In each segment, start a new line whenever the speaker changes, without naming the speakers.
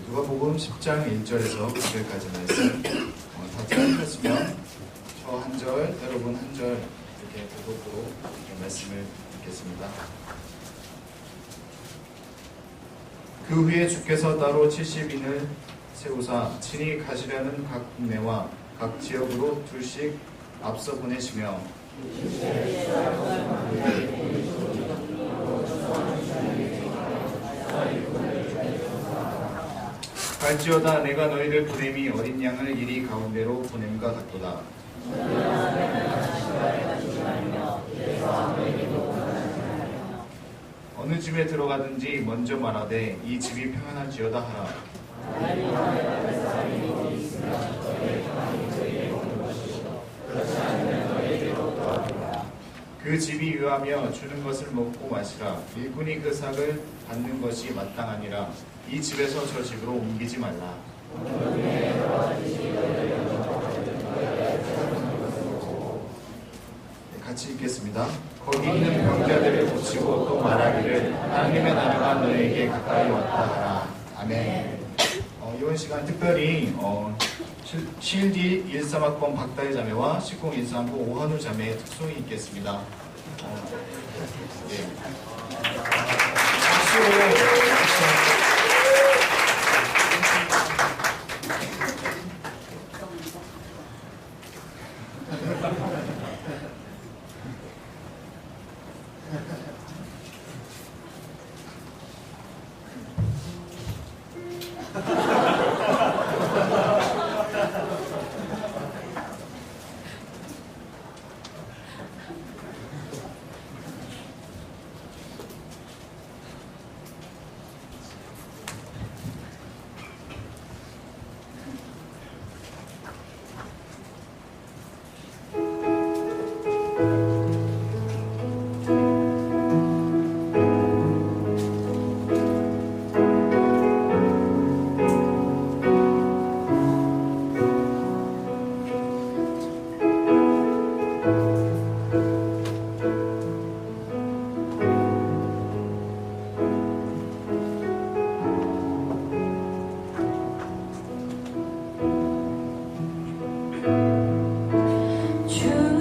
누가복음 10장 1절에서 9절까지 말씀 다 찾으셨으면 저 한 절, 여러분 한 절 이렇게 보고도 말씀을 듣겠습니다. 그 후에 주께서 따로 70인을 세우사 친히 가시려는 각 국내와 각 지역으로 둘씩 앞서 보내시며 갈지어다 내가 너희를 보냄이 어린 양을 이리 가운데로 보냄과 같도다. 어느 집에 들어가든지 먼저 말하되 이 집이 평안할지어다 하라. 그 집이 유하며 주는 것을 먹고 마시라. 일꾼이 그 삭을 받는 것이 마땅하니라. 이 집에서 저 집으로 옮기지 말라. 같이 읽겠습니다. 거기 있는 병자들을 고치고 또 말하기를 하나님의 나라가 너에게 가까이 왔다 하라. 아멘. 이번 시간 특별히 실디 13학번 박다희 자매와 1013부 오한우 자매의 특송이 있겠습니다. 네.
주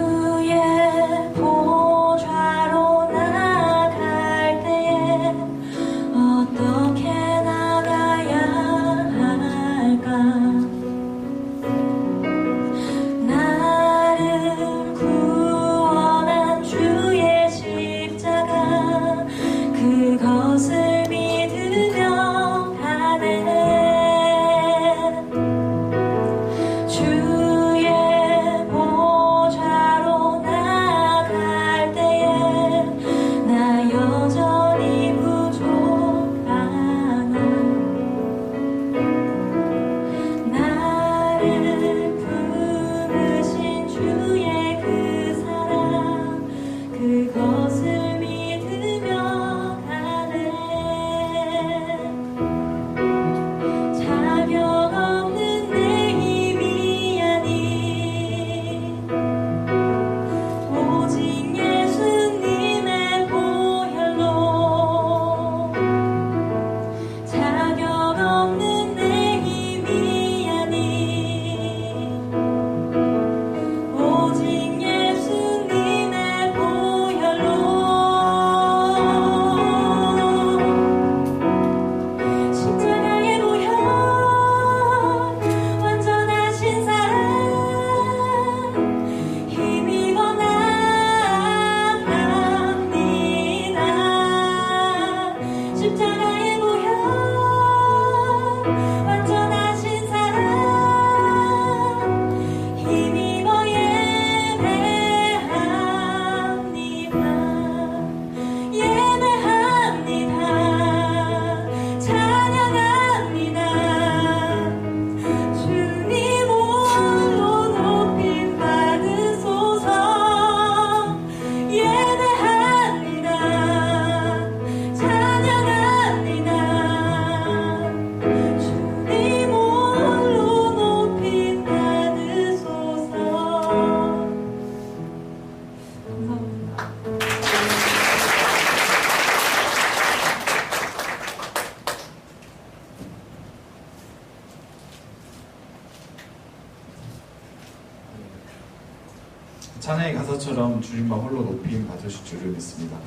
찬양의 가사처럼 주님만 홀로 높임 받으실 줄을 믿습니다.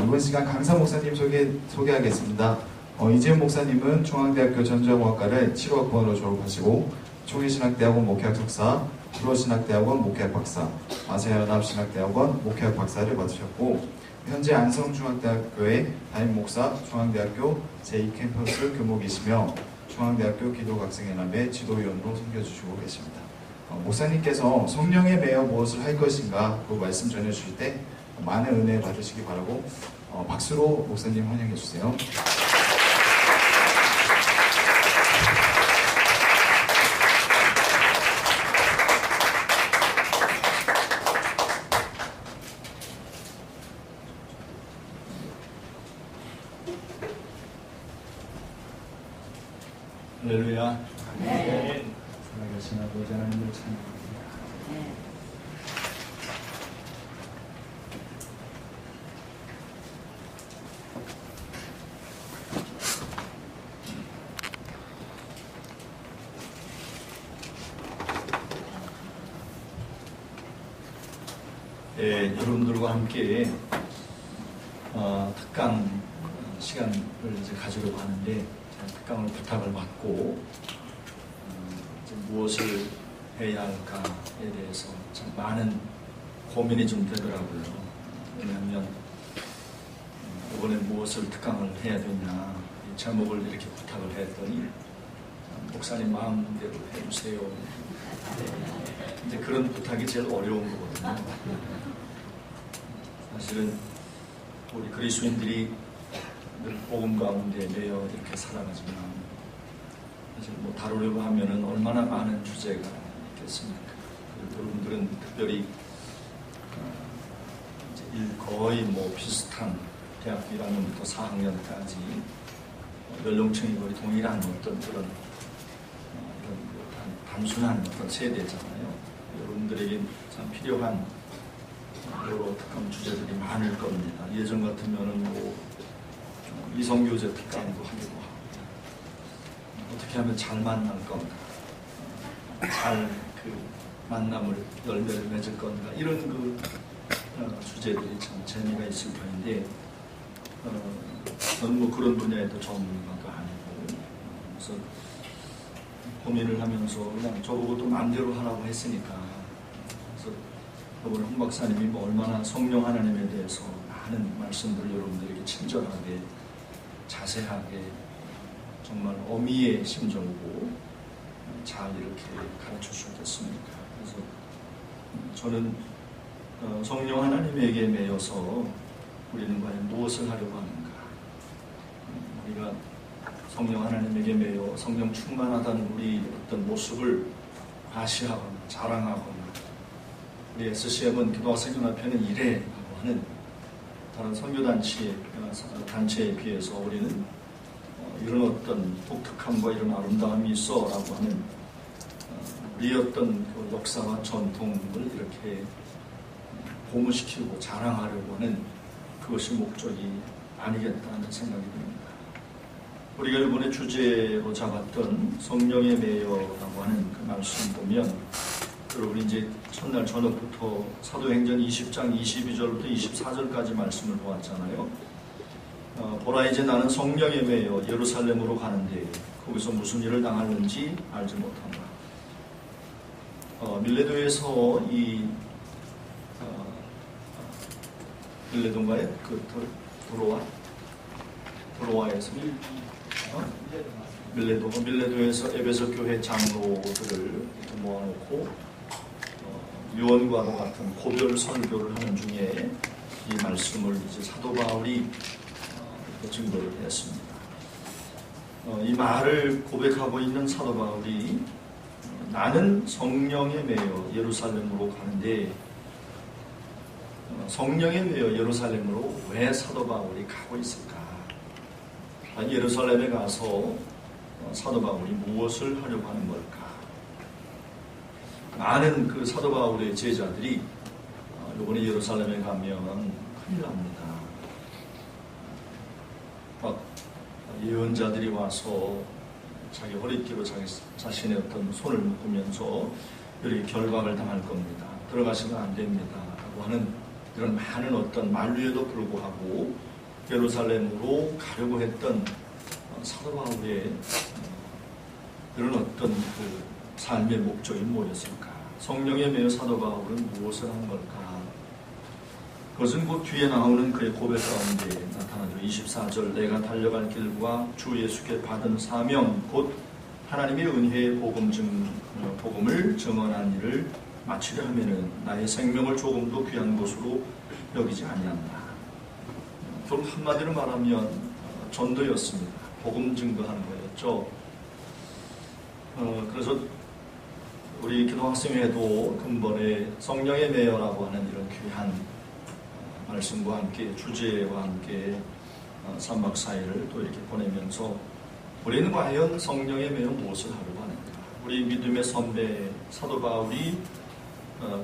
이번 시간 강사 목사님 소개하겠습니다. 이재훈 목사님은 중앙대학교 전자공학과를 7호학번으로 졸업하시고 총회신학대학원 목회학 석사, 불어신학대학원 목회학 박사, 아세아연합신학대학원 목회학 박사를 받으셨고 현재 안성중앙대학교의 담임 목사, 중앙대학교 제2캠퍼스 교목이시며 중앙대학교 기도학생연합의 지도위원으로 섬겨주시고 계십니다. 목사님께서 성령에 매여 무엇을 할 것인가 그 말씀 전해주실 때 많은 은혜 받으시기 바라고 박수로 목사님 환영해 주세요.
할렐루야. 아멘. 살아계신 아버지 하나님을 찬양합니다. 여러분들과 함께 특강 시간을 이제 가지려고 하는데 특강을 부탁을 받고 이제 무엇을 해야 할까에 대해서 참 많은 고민이 좀 되더라고요. 왜냐하면 이번에 무엇을 특강을 해야 되냐 이 제목을 이렇게 부탁을 했더니 목사님 마음대로 해주세요. 이제 그런 부탁이 제일 어려운 거거든요. 사실은 우리 그리스도인들이 늘 복음 가운데 매여 이렇게 살아가지만 사실 뭐 다루려고 하면은 얼마나 많은 주제가 있겠습니까? 여러분들은 특별히 이제 거의 뭐 비슷한 대학교 1학년부터 4학년까지 연령층이 거의 동일한 어떤 그런 단순한 어떤 세대잖아요. 여러분들에게 참 필요한 여러 특강 주제들이 많을 겁니다. 예전 같으면은 뭐 이성교제 특강도 하기도 하고 어떻게 하면 잘 만날 건가, 잘 그 만남을 열매를 맺을 건가 이런 그 주제들이 참 재미가 있을 터인데 저는 뭐 그런 분야에도 전문가가 아니고 그래서 고민을 하면서 그냥 저보고 또 마음대로 하라고 했으니까 그래서 이번에 홍 박사님이 뭐 얼마나 성령 하나님에 대해서 많은 말씀들을 여러분들에게 친절하게 자세하게 정말 어미의 심정으로 잘 이렇게 가르쳐 주셨겠습니까? 그래서 저는 성령 하나님에게 매여서 우리는 과연 무엇을 하려고 하는가? 우리가 성령 하나님에게 매여 성령 충만하다는 우리 어떤 모습을 과시하거나 자랑하거나 우리 SCM은 기도학생연합회는 이래라고 하는 다른 선교단체에 비해서 우리는 이런 어떤 독특함과 이런 아름다움이 있어 라고 하는 우리의 어떤 그 역사와 전통을 이렇게 고무시키고 자랑하려고 하는 그것이 목적이 아니겠다는 생각이 듭니다. 우리가 이번에 주제로 잡았던 성령의 매여라고 하는 그 말씀 보면 여러분 이제 첫날 저녁부터 사도행전 20장 22절부터 24절까지 말씀을 보았잖아요. 보라 이제 나는 성령에 매여 예루살렘으로 가는데 거기서 무슨 일을 당하는지 알지 못한다. 밀레도에서 이 밀레도인가요? 그 도로아에서 밀레도에서 에베소 교회 장로들을 이렇게 모아놓고 유언과도 같은 고별 설교를 하는 중에 이 말씀을 이제 사도 바울이 증거를 했습니다. 이 말을 고백하고 있는 사도 바울이 나는 성령에 매여 예루살렘으로 가는데 성령에 매여 예루살렘으로 왜 사도 바울이 가고 있을까? 예루살렘에 가서 사도 바울이 무엇을 하려고 하는 걸까? 많은 그 사도 바울의 제자들이 이번에 예루살렘에 가면 큰일 납니다. 막 예언자들이 와서 자기 허리띠로 자기 자신의 어떤 손을 묶으면서 이렇게 결박을 당할 겁니다. 들어가시면 안 됩니다 라고 하는 이런 많은 어떤 만류에도 불구하고 예루살렘으로 가려고 했던 사도 바울의 그런 어떤 그 삶의 목적이 뭐였을까? 성령에 매여 사도 바울은 무엇을 한 걸까? 그것은 곧 뒤에 나오는 그의 고백 가운데 나타나죠. 24절 내가 달려갈 길과 주 예수께 받은 사명 곧 하나님의 은혜의 복음을 증언한 일을 마치려 하면은 나의 생명을 조금도 귀한 것으로 여기지 아니한다. 결국 한마디로 말하면 전도였습니다. 복음 증거하는 거였죠. 그래서 우리 기도학생회도 근본에 성령의 매여라고 하는 이런 귀한 말씀과 함께 주제와 함께 3박 4일을 또 이렇게 보내면서 우리는 과연 성령의 매여 무엇을 하려고 하는가? 우리 믿음의 선배 사도 바울이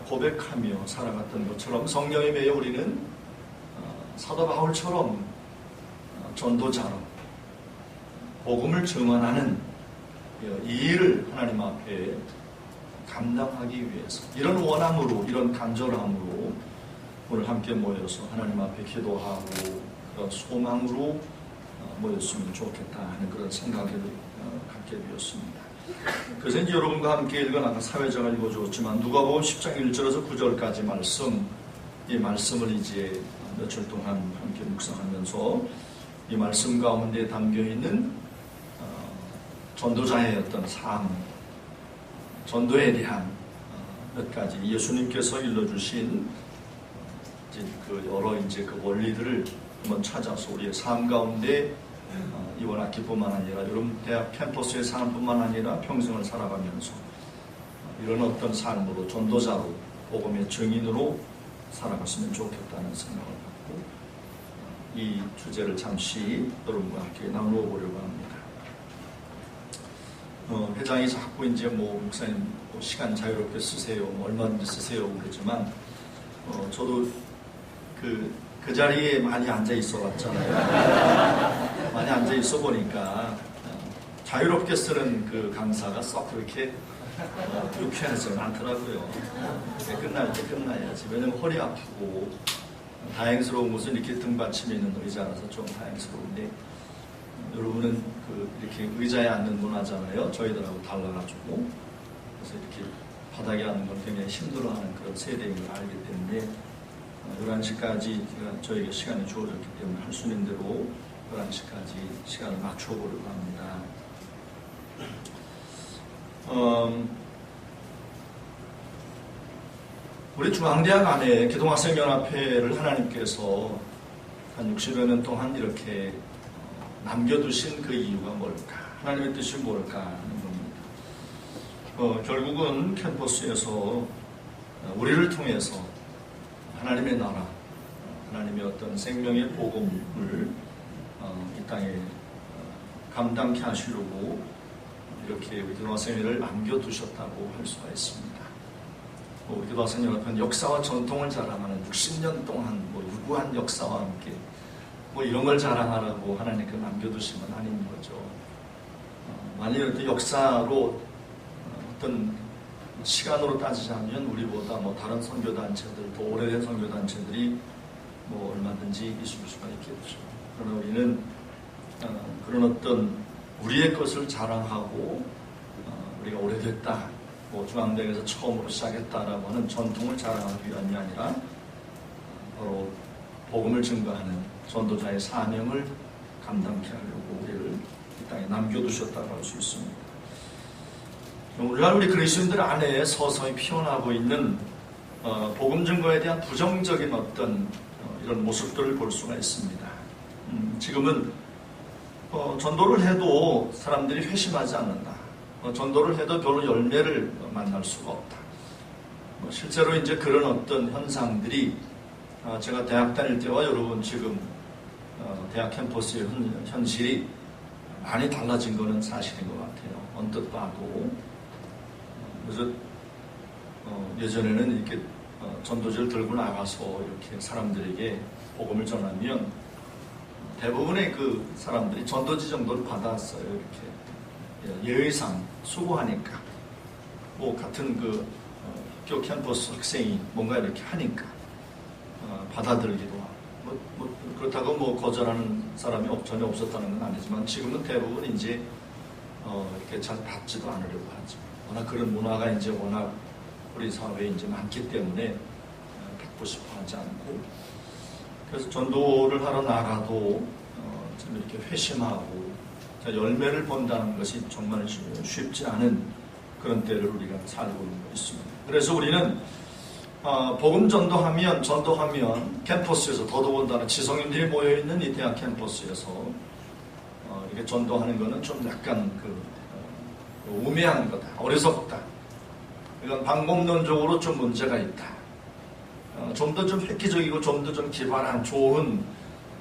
고백하며 살아갔던 것처럼 성령에 매여 우리는 사도 바울처럼 전도자로 복음을 증언하는 이 일을 하나님 앞에 감당하기 위해서 이런 원함으로 이런 간절함으로 오늘 함께 모여서 하나님 앞에 기도하고 그런 소망으로 모였으면 좋겠다 하는 그런 생각을 갖게 되었습니다. 그래서 이제 여러분과 함께 읽은 아까 사회자가 읽어주었지만 누가복음 10장 1절에서 9절까지 말씀, 이 말씀을 이제 며칠 동안 함께 묵상하면서 이 말씀 가운데 담겨있는 전도자의 어떤 삶, 전도에 대한 몇 가지 예수님께서 일러주신 그 여러 이제 그 원리들을 한번 찾아서 우리의 삶 가운데 이번 학기뿐만 아니라 여러분 대학 캠퍼스의 삶뿐만 아니라 평생을 살아가면서 이런 어떤 삶으로 전도자로 복음의 증인으로 살아갔으면 좋겠다는 생각을 갖고 이 주제를 잠시 여러분과 함께 나누어 보려고 합니다. 회장이 자꾸 이제 목사님 시간 자유롭게 쓰세요, 얼마든지 쓰세요 그러지만 저도 그 자리에 많이 앉아 있어 왔잖아요. 많이 앉아 있어 보니까 자유롭게 쓰는 그 강사가 썩 그렇게 유쾌하지는 않더라고요. 끝날 때 끝나야지. 왜냐면 허리 아프고 다행스러운 것은 이렇게 등받침이 있는 의자라서 좀 다행스러운데 여러분은 이렇게 의자에 앉는 문화잖아요. 저희들하고 달라가지고 그래서 이렇게 바닥에 앉는 걸 굉장히 힘들어하는 그런 세대인 걸 알기 때문에 11시까지 저에게 시간이 주어졌기 때문에 할 수 있는 대로 11시까지 시간을 맞춰보려고 합니다. 우리 중앙대학 안에 기동학생연합회를 하나님께서 한 60여 년 동안 이렇게 남겨두신 그 이유가 뭘까? 하나님의 뜻이 뭘까 하는 겁니다. 결국은 캠퍼스에서 우리를 통해서 하나님의 나라, 하나님의 어떤 생명의 복음을 이 땅에 감당케 하시려고 이렇게 우리 기도학생회를 남겨두셨다고 할 수가 있습니다. 우리 기도학생연합회는 역사와 전통을 자랑하는 60년 동안 유구한 역사와 함께 이런 걸 자랑하라고 하나님께 남겨두신 건 아닌 거죠. 만일 어떤 역사로 어떤 시간으로 따지자면 우리보다 다른 선교단체들, 또 오래된 선교단체들이 얼마든지 있을 수가 있겠죠. 그러나 우리는 그런 어떤 우리의 것을 자랑하고 우리가 오래됐다, 중앙대학에서 처음으로 시작했다라고 하는 전통을 자랑하기 위함이 아니라 바로 복음을 증거하는 전도자의 사명을 감당케 하려고 우리를 이 땅에 남겨두셨다고 할 수 있습니다. 오늘날 우리 그리스도인들 안에 서서히 피어나고 있는 복음 증거에 대한 부정적인 어떤 이런 모습들을 볼 수가 있습니다. 지금은 전도를 해도 사람들이 회심하지 않는다. 전도를 해도 별로 열매를 만날 수가 없다. 실제로 이제 그런 어떤 현상들이 제가 대학 다닐 때와 여러분 지금 대학 캠퍼스의 현실이 많이 달라진 것은 사실인 것 같아요. 언뜻 봐도. 그래서 예전에는 이렇게 전도지를 들고 나가서 이렇게 사람들에게 복음을 전하면 대부분의 그 사람들이 전도지 정도를 받았어요. 이렇게 예의상 수고하니까 같은 학교 캠퍼스 학생이 뭔가 이렇게 하니까 받아들이기도 하고 그렇다고 뭐 거절하는 사람이 전혀 없었다는 건 아니지만 지금은 대부분 이제 이렇게 잘 받지도 않으려고 하죠. 워낙 그런 문화가 이제 워낙 우리 사회에 이제 많기 때문에 받고 싶어 하지 않고, 그래서 전도를 하러 나가도 참 이렇게 회심하고 열매를 본다는 것이 정말 쉽지 않은 그런 때를 우리가 살고 있습니다. 그래서 우리는 복음 전도하면 캠퍼스에서, 더더군다나 지성인들이 모여있는 이 대학 캠퍼스에서 이렇게 전도하는 것은 좀 약간 우매한 거다, 어리석다, 이건 방법론적으로 좀 문제가 있다, 좀 더 좀 획기적이고 좀 더 좀 기발한 좋은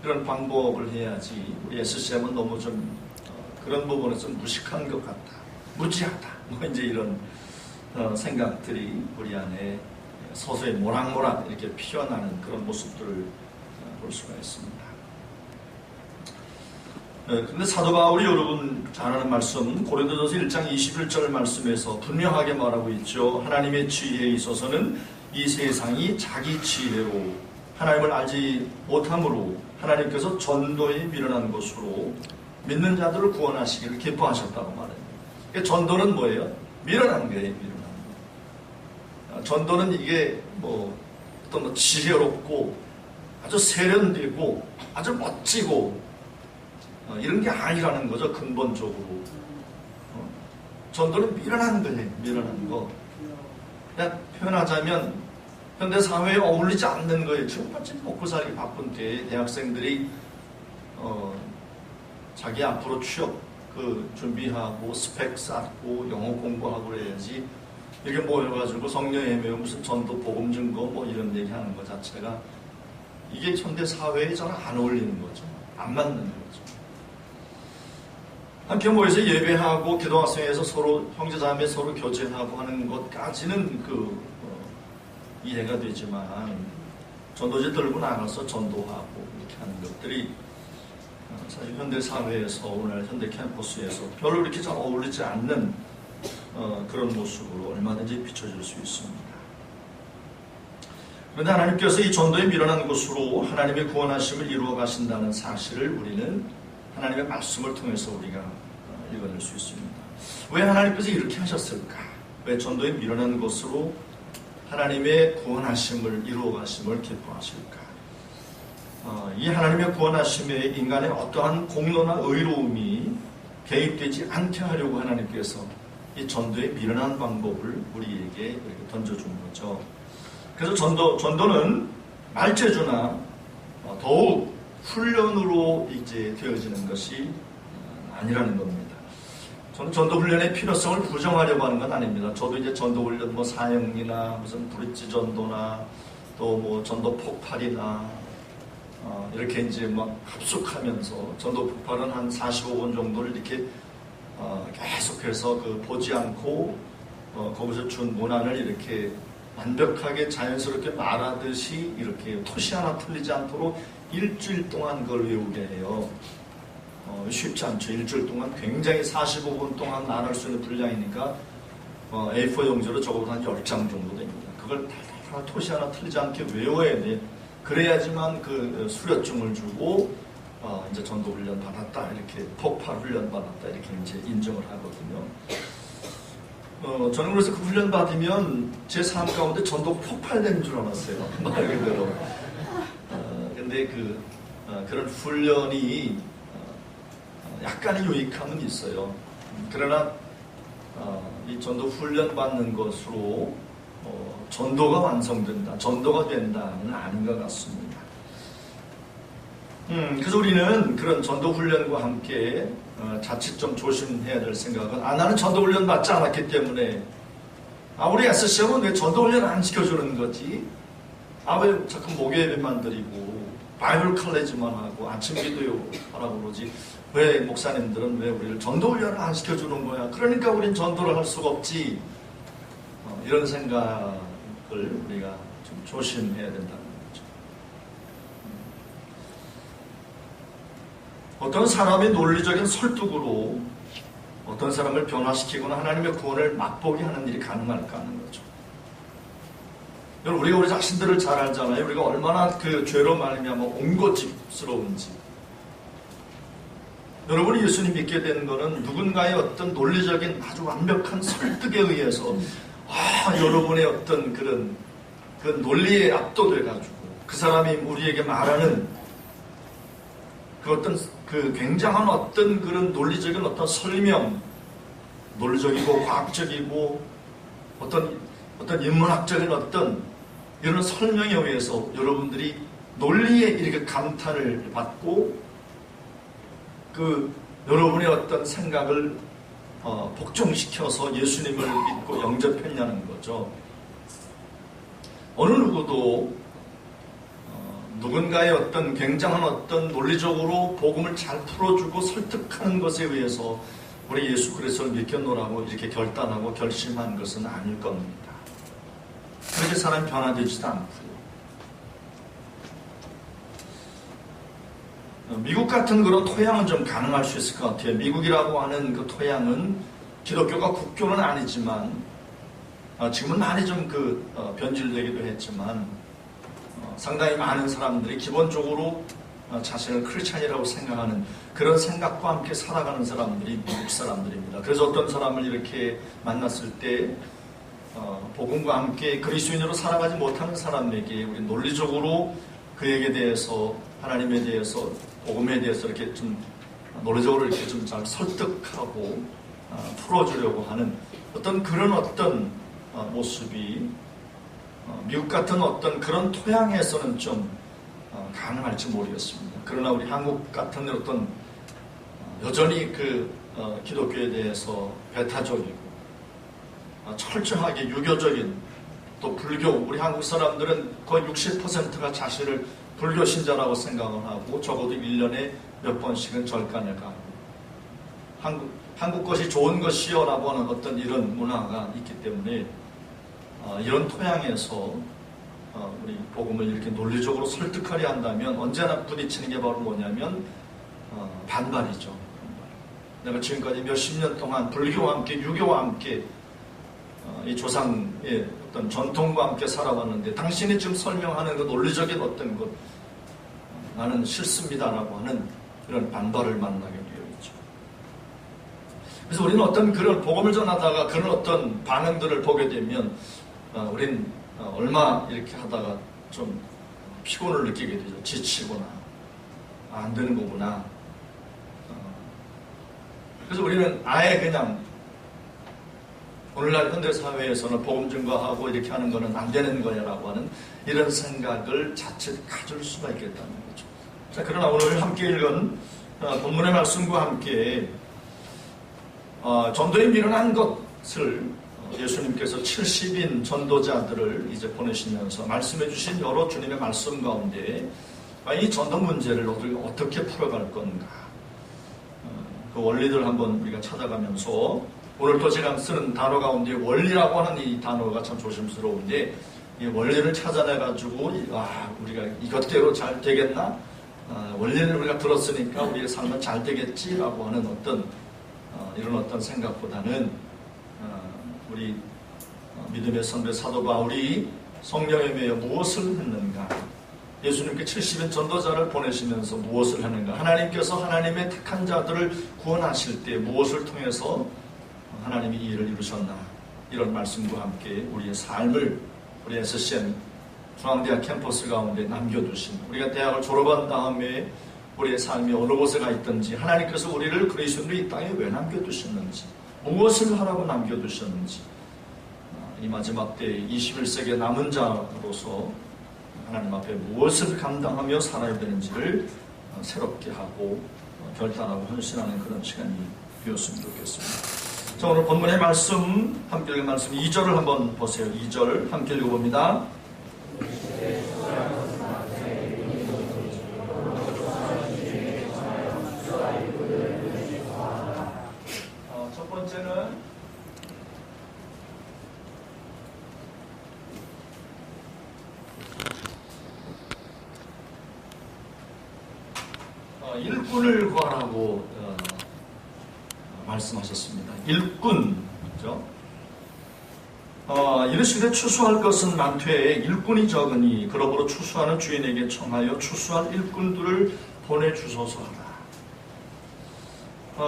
그런 방법을 해야지, 우리 SCM은 너무 좀 그런 부분에서 무식한 것 같다, 무지하다, 뭐 이제 이런 생각들이 우리 안에 서서히 모락모락 이렇게 피어나는 그런 모습들을 볼 수가 있습니다. 근데 사도 바울이 여러분 잘 아는 말씀, 고린도전서 1장 21절 말씀에서 분명하게 말하고 있죠. 하나님의 지혜에 있어서는 이 세상이 자기 지혜로 하나님을 알지 못함으로 하나님께서 전도에 미련한 것으로 믿는 자들을 구원하시기를 기뻐하셨다고 말해요. 그러니까 전도는 뭐예요? 미련한 거예요. 미련한 거. 전도는 이게 어떤 지혜롭고 아주 세련되고 아주 멋지고 이런 게 아니라는 거죠. 근본적으로 전도는 미련한 거예요. 미련한 거. 그냥 표현하자면 현대 사회에 어울리지 않는 거예요. 지금 마침 먹고 살기 바쁜 때에 대학생들이 자기 앞으로 취업 준비하고 스펙 쌓고 영어 공부하고 그래야지 이렇게 모여가지고 성령 예매요 무슨 전도 복음 증거 뭐 이런 얘기하는 것 자체가 이게 현대 사회에 잘 안 어울리는 거죠. 안 맞는 거죠. 함께 모여서 예배하고 기도학생에서 서로 형제자매 서로 교제하고 하는 것까지는 이해가 되지만 전도지 들고 나가서 전도하고 이렇게 하는 것들이 사실 현대 사회에서 오늘 현대 캠퍼스에서 별로 이렇게 잘 어울리지 않는 그런 모습으로 얼마든지 비춰질 수 있습니다. 그런데 하나님께서 이 전도에 미련한 것으로 하나님의 구원하심을 이루어 가신다는 사실을 우리는 하나님의 말씀을 통해서 우리가 읽어낼 수 있습니다. 왜 하나님께서 이렇게 하셨을까? 왜 전도에 미련한 것으로 하나님의 구원하심을 이루어 가심을 기뻐하실까? 이 하나님의 구원하심에 인간의 어떠한 공로나 의로움이 개입되지 않게 하려고 하나님께서 이 전도에 미련한 방법을 우리에게 이렇게 던져준 거죠. 그래서 전도는 말재주나 더욱 훈련으로 이제 되어지는 것이 아니라는 겁니다. 저는 전도 훈련의 필요성을 부정하려고 하는 건 아닙니다. 저도 이제 전도 훈련 사형이나 무슨 브릿지 전도나 또 전도 폭발이나 이렇게 이제 막 합숙하면서 전도 폭발은 한 45분 정도를 이렇게 계속해서 보지 않고 거기서 준 문안을 이렇게 완벽하게 자연스럽게 말하듯이 이렇게 토시 하나 틀리지 않도록 일주일 동안 그걸 외우게 해요. 쉽지 않죠. 일주일 동안 굉장히 45분 동안 나눌 수 있는 분량이니까 A4 용지로 적어도 한 10장 정도 됩니다. 그걸 다 토시 하나 틀리지 않게 외워야 돼. 그래야지만 수료증을 주고 이제 전도 훈련 받았다, 이렇게 폭발 훈련 받았다, 이렇게 이제 인정을 하거든요. 저는 그래서 그 훈련 받으면 제 삶 가운데 전도 폭발된 줄 알았어요. 말 그대로. 근데 그런 훈련이 약간의 유익함은 있어요. 그러나 이 전도 훈련 받는 것으로 전도가 완성된다, 전도가 된다는 아닌 것 같습니다. 그래서 우리는 그런 전도 훈련과 함께 자칫 좀 조심해야 될 생각은, 나는 전도 훈련 받지 않았기 때문에 우리 SCM은 왜 전도 훈련 안 시켜주는 거지? 왜 자꾸 목요예배만 드리고 바이블 컬리지만 하고 아침 기도 하라고 그러지? 왜 목사님들은 왜 우리를 전도 훈련을 안 시켜주는 거야? 그러니까 우린 전도를 할 수가 없지. 이런 생각을 우리가 좀 조심해야 된다는 거죠. 어떤 사람의 논리적인 설득으로 어떤 사람을 변화시키거나 하나님의 구원을 맛보게 하는 일이 가능할까 하는 거죠. 여러분, 우리가 우리 자신들을 잘 알잖아요. 우리가 얼마나 그 죄로 말미암아 옹고집스러운지. 여러분이 예수님 믿게 되는 것은 누군가의 어떤 논리적인 아주 완벽한 설득에 의해서 여러분의 어떤 그런 그 논리에 압도돼가지고 그 사람이 우리에게 말하는 그 어떤 그 굉장한 어떤 그런 논리적인 어떤 설명, 논리적이고 과학적이고 어떤 인문학적인 어떤 이런 설명에 의해서 여러분들이 논리에 이렇게 감탄을 받고 그 여러분의 어떤 생각을 복종시켜서 예수님을 믿고 영접했냐는 거죠. 어느 누구도 누군가의 어떤 굉장한 어떤 논리적으로 복음을 잘 풀어주고 설득하는 것에 의해서 우리 예수 그리스도를 믿겠노라고 이렇게 결단하고 결심한 것은 아닐 겁니다. 그렇게 사람이 변화되지도 않고요. 미국 같은 그런 토양은 좀 가능할 수 있을 것 같아요. 미국이라고 하는 그 토양은 기독교가 국교는 아니지만 지금은 많이 좀 변질되기도 했지만 상당히 많은 사람들이 기본적으로 자신을 크리스찬이라고 생각하는 그런 생각과 함께 살아가는 사람들이 미국 사람들입니다. 그래서 어떤 사람을 이렇게 만났을 때 복음과 함께 그리스도인으로 살아가지 못하는 사람에게 우리 논리적으로 그에게 대해서 하나님에 대해서 복음에 대해서 이렇게 좀 논리적으로 이렇게 좀 잘 설득하고 풀어주려고 하는 어떤 그런 어떤 모습이 미국 같은 어떤 그런 토양에서는 좀 가능할지 모르겠습니다. 그러나 우리 한국 같은 어떤 여전히 기독교에 대해서 배타적이고 철저하게 유교적인 또 불교, 우리 한국 사람들은 거의 60%가 자신을 불교 신자라고 생각을 하고 적어도 1년에 몇 번씩은 절간을 가고 한국 것이 좋은 것이요 라고 하는 어떤 이런 문화가 있기 때문에 이런 토양에서 우리 복음을 이렇게 논리적으로 설득하려 한다면 언제나 부딪히는 게 바로 뭐냐면 반발이죠. 내가 지금까지 몇십 년 동안 불교와 함께 유교와 함께 이 조상의 어떤 전통과 함께 살아왔는데 당신이 지금 설명하는 그 논리적인 어떤 것 나는 싫습니다라고 하는 이런 반발을 만나게 되어 있죠. 그래서 우리는 어떤 그런 복음을 전하다가 그런 어떤 반응들을 보게 되면 우린 얼마 이렇게 하다가 좀 피곤을 느끼게 되죠. 지치거나 안 되는 거구나. 그래서 우리는 아예 그냥 오늘날 현대사회에서는 복음 증거하고 이렇게 하는 거는 안 되는 거야라고 하는 이런 생각을 자칫 가질 수가 있겠다는 거죠. 자, 그러나 오늘 함께 읽은 본문의 말씀과 함께 전도에 미련한 것을 예수님께서 70인 전도자들을 이제 보내시면서 말씀해 주신 여러 주님의 말씀 가운데 이 전도 문제를 어떻게 풀어갈 건가 그 원리들 한번 우리가 찾아가면서 오늘 또 제가 쓰는 단어 가운데 원리라고 하는 이 단어가 참 조심스러운데 이 원리를 찾아내가지고 우리가 이것대로 잘 되겠나? 원리를 우리가 들었으니까 우리의 삶은 잘 되겠지라고 하는 어떤 이런 어떤 생각보다는 우리 믿음의 선배 사도 바울이 성령에 매여 무엇을 했는가? 예수님께 70인 전도자를 보내시면서 무엇을 하는가? 하나님께서 하나님의 택한 자들을 구원하실 때 무엇을 통해서 하나님이 이 일을 이루셨나? 이런 말씀과 함께 우리의 삶을 우리 SCM 중앙대학 캠퍼스 가운데 남겨두신 우리가 대학을 졸업한 다음에 우리의 삶이 어느 곳에 가 있든지 하나님께서 우리를 그리스도로 이 땅에 왜 남겨두셨는지 무엇을 하라고 남겨두셨는지 이 마지막 때 21세기의 남은 자로서 하나님 앞에 무엇을 감당하며 살아야 되는지를 새롭게 하고 결단하고 헌신하는 그런 시간이 되었으면 좋겠습니다. 자, 오늘 본문의 말씀, 함께 읽은 말씀 2절을 한번 보세요. 2절 함께 읽어봅니다. 첫 번째는 일꾼을 구하라고 말씀하셨습니다. 일꾼, 그죠? 이르시되 추수할 것은 많되 일꾼이 적으니 그러므로 추수하는 주인에게 청하여 추수할 일꾼들을 보내주소서 하라.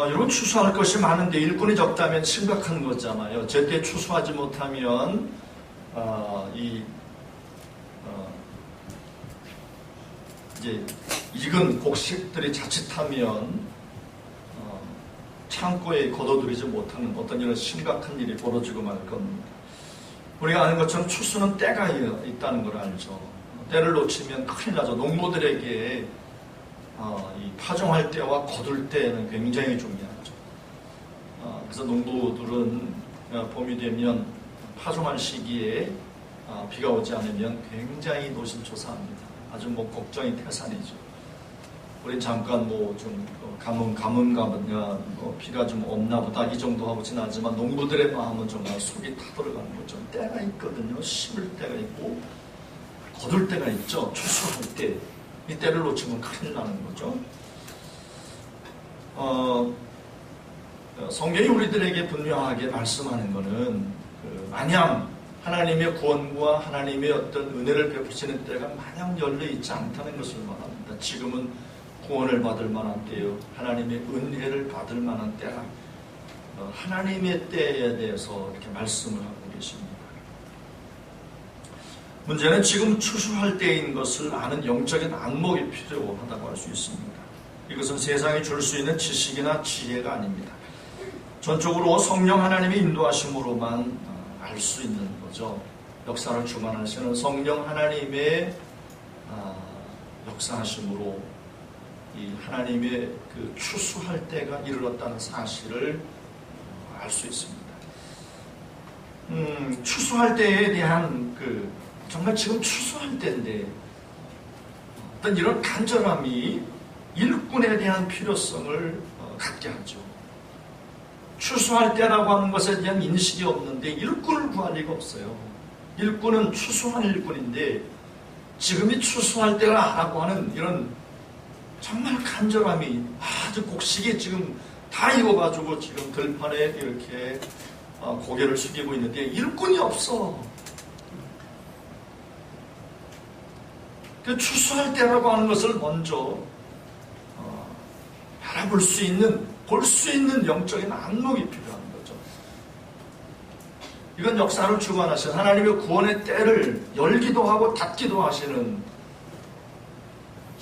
여러분, 추수할 것이 많은데 일꾼이 적다면 심각한 거잖아요. 제때 추수하지 못하면 이제 익은 곡식들이 자칫하면 창고에 걷어들이지 못하는 어떤 이런 심각한 일이 벌어지고 말 겁니다. 우리가 아는 것처럼 추수는 때가 있다는 걸 알죠. 때를 놓치면 큰일 나죠. 농부들에게 이 파종할 때와 거둘 때는 굉장히 중요하죠. 그래서 농부들은 봄이 되면 파종할 시기에 비가 오지 않으면 굉장히 노심초사합니다. 아주 걱정이 태산이죠. 우린 잠깐 좀 가뭄 비가 좀 없나 보다 이 정도 하고 지나지만 농부들의 마음은 정말 속이 타들어가는 거죠. 때가 있거든요. 심을 때가 있고 거둘 때가 있죠. 추수할 때. 이 때를 놓치면 큰일 나는 거죠. 성경이 우리들에게 분명하게 말씀하는 것은 마냥 하나님의 구원과 하나님의 어떤 은혜를 베푸시는 때가 마냥 열려있지 않다는 것을 말합니다. 지금은 구원을 받을 만한 때요, 하나님의 은혜를 받을 만한 때라, 하나님의 때에 대해서 이렇게 말씀을 하고 계십니다. 문제는 지금 추수할 때인 것을 아는 영적인 안목이 필요하다고 할 수 있습니다. 이것은 세상이 줄 수 있는 지식이나 지혜가 아닙니다. 전적으로 성령 하나님의 인도하심으로만 알 수 있는 거죠. 역사를 주관하시는 성령 하나님의 역사하심으로 이 하나님의 그 추수할 때가 이르렀다는 사실을 알 수 있습니다. 추수할 때에 대한 정말 지금 추수할 때인데 어떤 이런 간절함이 일꾼에 대한 필요성을 갖게 하죠. 추수할 때라고 하는 것에 대한 인식이 없는데 일꾼을 구할 리가 없어요. 일꾼은 추수한 일꾼인데 지금이 추수할 때라고 하는 이런 정말 간절함이 아주 곡식이 지금 다 익어가지고 지금 들판에 이렇게 고개를 숙이고 있는데 일꾼이 없어. 추수할 때라고 하는 것을 먼저 바라볼 수 있는, 볼 수 있는 영적인 안목이 필요한 거죠. 이건 역사를 주관하신 하나님의 구원의 때를 열기도 하고 닫기도 하시는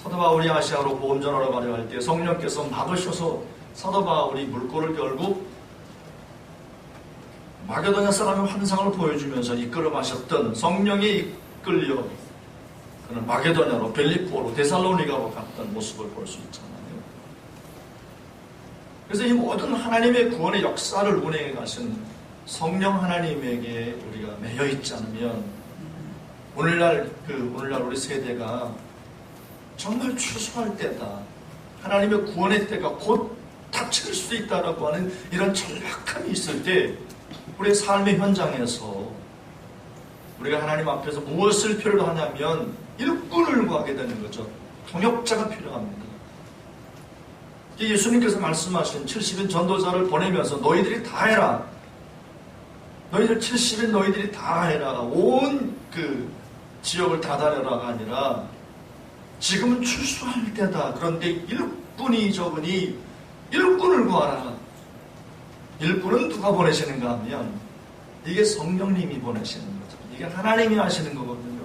사도 바울이 아시아로 복음 전하러 가려 할 때 성령께서 막으셔서 사도 바울이 물꼬를 결국 마게도냐 사람의 환상을 보여주면서 이끌어 가셨던 성령이 이끌려 그는 마게도냐로, 빌립보로, 데살로니가로 갔던 모습을 볼 수 있잖아요. 그래서 이 모든 하나님의 구원의 역사를 운행해 가신 성령 하나님에게 우리가 매여 있지 않으면 오늘날 우리 세대가 정말 추수할 때다, 하나님의 구원의 때가 곧 닥칠 수 있다라고 하는 이런 절박함이 있을 때 우리의 삶의 현장에서 우리가 하나님 앞에서 무엇을 필요로 하냐면 일꾼을 구하게 되는 거죠. 동역자가 필요합니다. 예수님께서 말씀하신 70인 전도자를 보내면서 너희들이 다 해라. 너희들 70인 너희들이 다 해라. 온 지역을 다 다녀라가 아니라 지금은 추수할 때다. 그런데 일꾼이 적으니 일꾼을 구하라. 일꾼은 누가 보내시는가 하면 이게 성령님이 보내시는 거죠. 이게 하나님이 하시는 거거든요.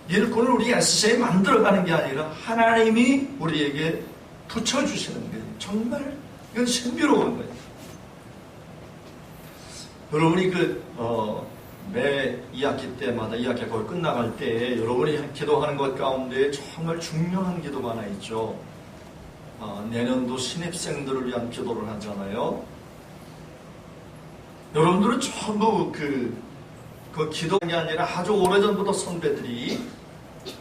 일꾼을 우리 SC에 만들어가는 게 아니라 하나님이 우리에게 붙여주시는 거예요. 정말 이건 신비로운 거예요. 여러분이 매 2학기 때마다 2학기가 거의 끝나갈 때 여러분이 기도하는 것 가운데 정말 중요한 기도가 하나 있죠. 내년도 신입생들을 위한 기도를 하잖아요. 여러분들은 전부 그 기도가 아니라 아주 오래전부터 선배들이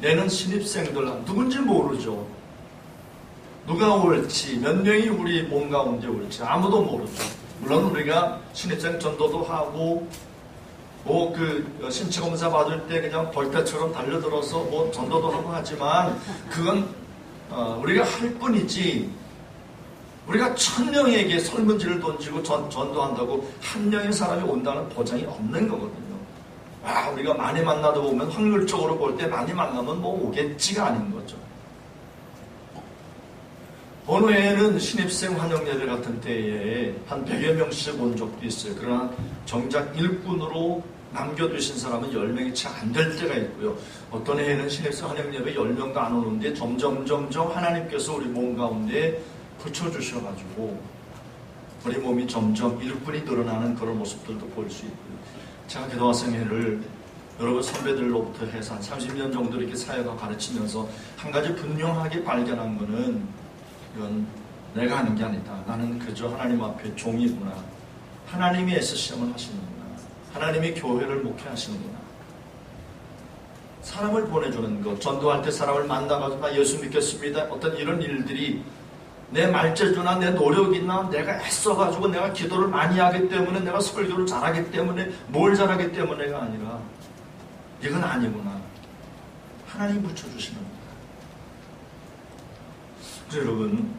내년 신입생들 누군지 모르죠. 누가 올지, 몇 명이 우리 몸 가운데 올지 아무도 모르죠. 물론 우리가 신입생 전도도 하고 신체 검사 받을 때 그냥 벌떼처럼 달려들어서 전도도 하고 하지만 그건 우리가 할 뿐이지, 우리가 1000명에게 설문지를 던지고 전도한다고 한 명의 사람이 온다는 보장이 없는 거거든요. 우리가 많이 만나다 보면 확률적으로 볼 때 많이 만나면 뭐 오겠지가 아닌 거죠. 어느 해에는 신입생 환영예배 같은 때에 한 100여 명씩 온 적도 있어요. 그러나 정작 일꾼으로 남겨두신 사람은 10명이 채 안 될 때가 있고요. 어떤 해에는 신입생 환영예배 10명도 안 오는데 점점 하나님께서 우리 몸 가운데 붙여주셔가지고 우리 몸이 점점 일꾼이 늘어나는 그런 모습들도 볼 수 있고요. 제가 기도학생회를 여러분 선배들로부터 해서 한 30년 정도 이렇게 사역을 가르치면서 한 가지 분명하게 발견한 거는 이건 내가 하는 게 아니다. 나는 그저 하나님 앞에 종이구나. 하나님이 SCM을 하시는구나. 하나님이 교회를 목회하시는구나. 사람을 보내주는 것, 전도할 때 사람을 만나가지고 나 예수 믿겠습니다. 어떤 이런 일들이 내 말재주나 내 노력이나 내가 애써가지고 내가 기도를 많이 하기 때문에 내가 설교를 잘하기 때문에 뭘 잘하기 때문에가 아니라 이건 아니구나. 하나님 붙여주시는 거다. 그래서 여러분,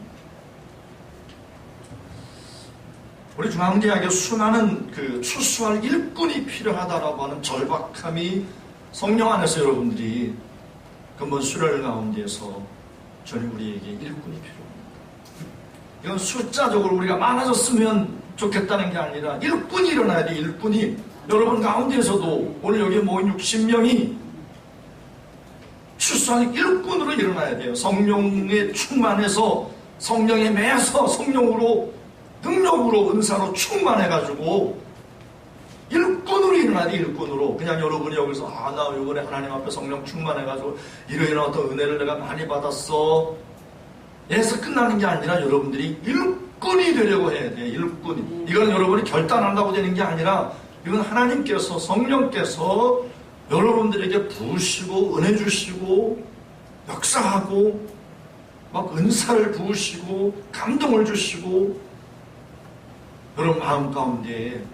우리 중앙대학에 수많은 추수할 일꾼이 필요하다라고 하는 절박함이 성령 안에서 여러분들이 근본 수련 가운데에서 저는 우리에게 일꾼이 필요합니다. 이건 숫자적으로 우리가 많아졌으면 좋겠다는 게 아니라 일꾼이 일어나야 돼. 일꾼이 여러분 가운데에서도 오늘 여기 모인 60명이 추수하는 일꾼으로 일어나야 돼요. 성령에 충만해서 성령에 매서 성령으로 능력으로 은사로 충만해가지고 일꾼으로 일어나야 돼. 일꾼으로. 그냥 여러분이 여기서 나 이번에 하나님 앞에 성령 충만해가지고 이런 어떤 은혜를 내가 많이 받았어 에서 끝나는 게 아니라 여러분들이 일꾼이 되려고 해야 돼. 일꾼이. 이건 여러분이 결단한다고 되는 게 아니라 이건 하나님께서 성령께서 여러분들에게 부으시고 은혜 주시고 역사하고 막 은사를 부으시고 감동을 주시고 여러분 마음 가운데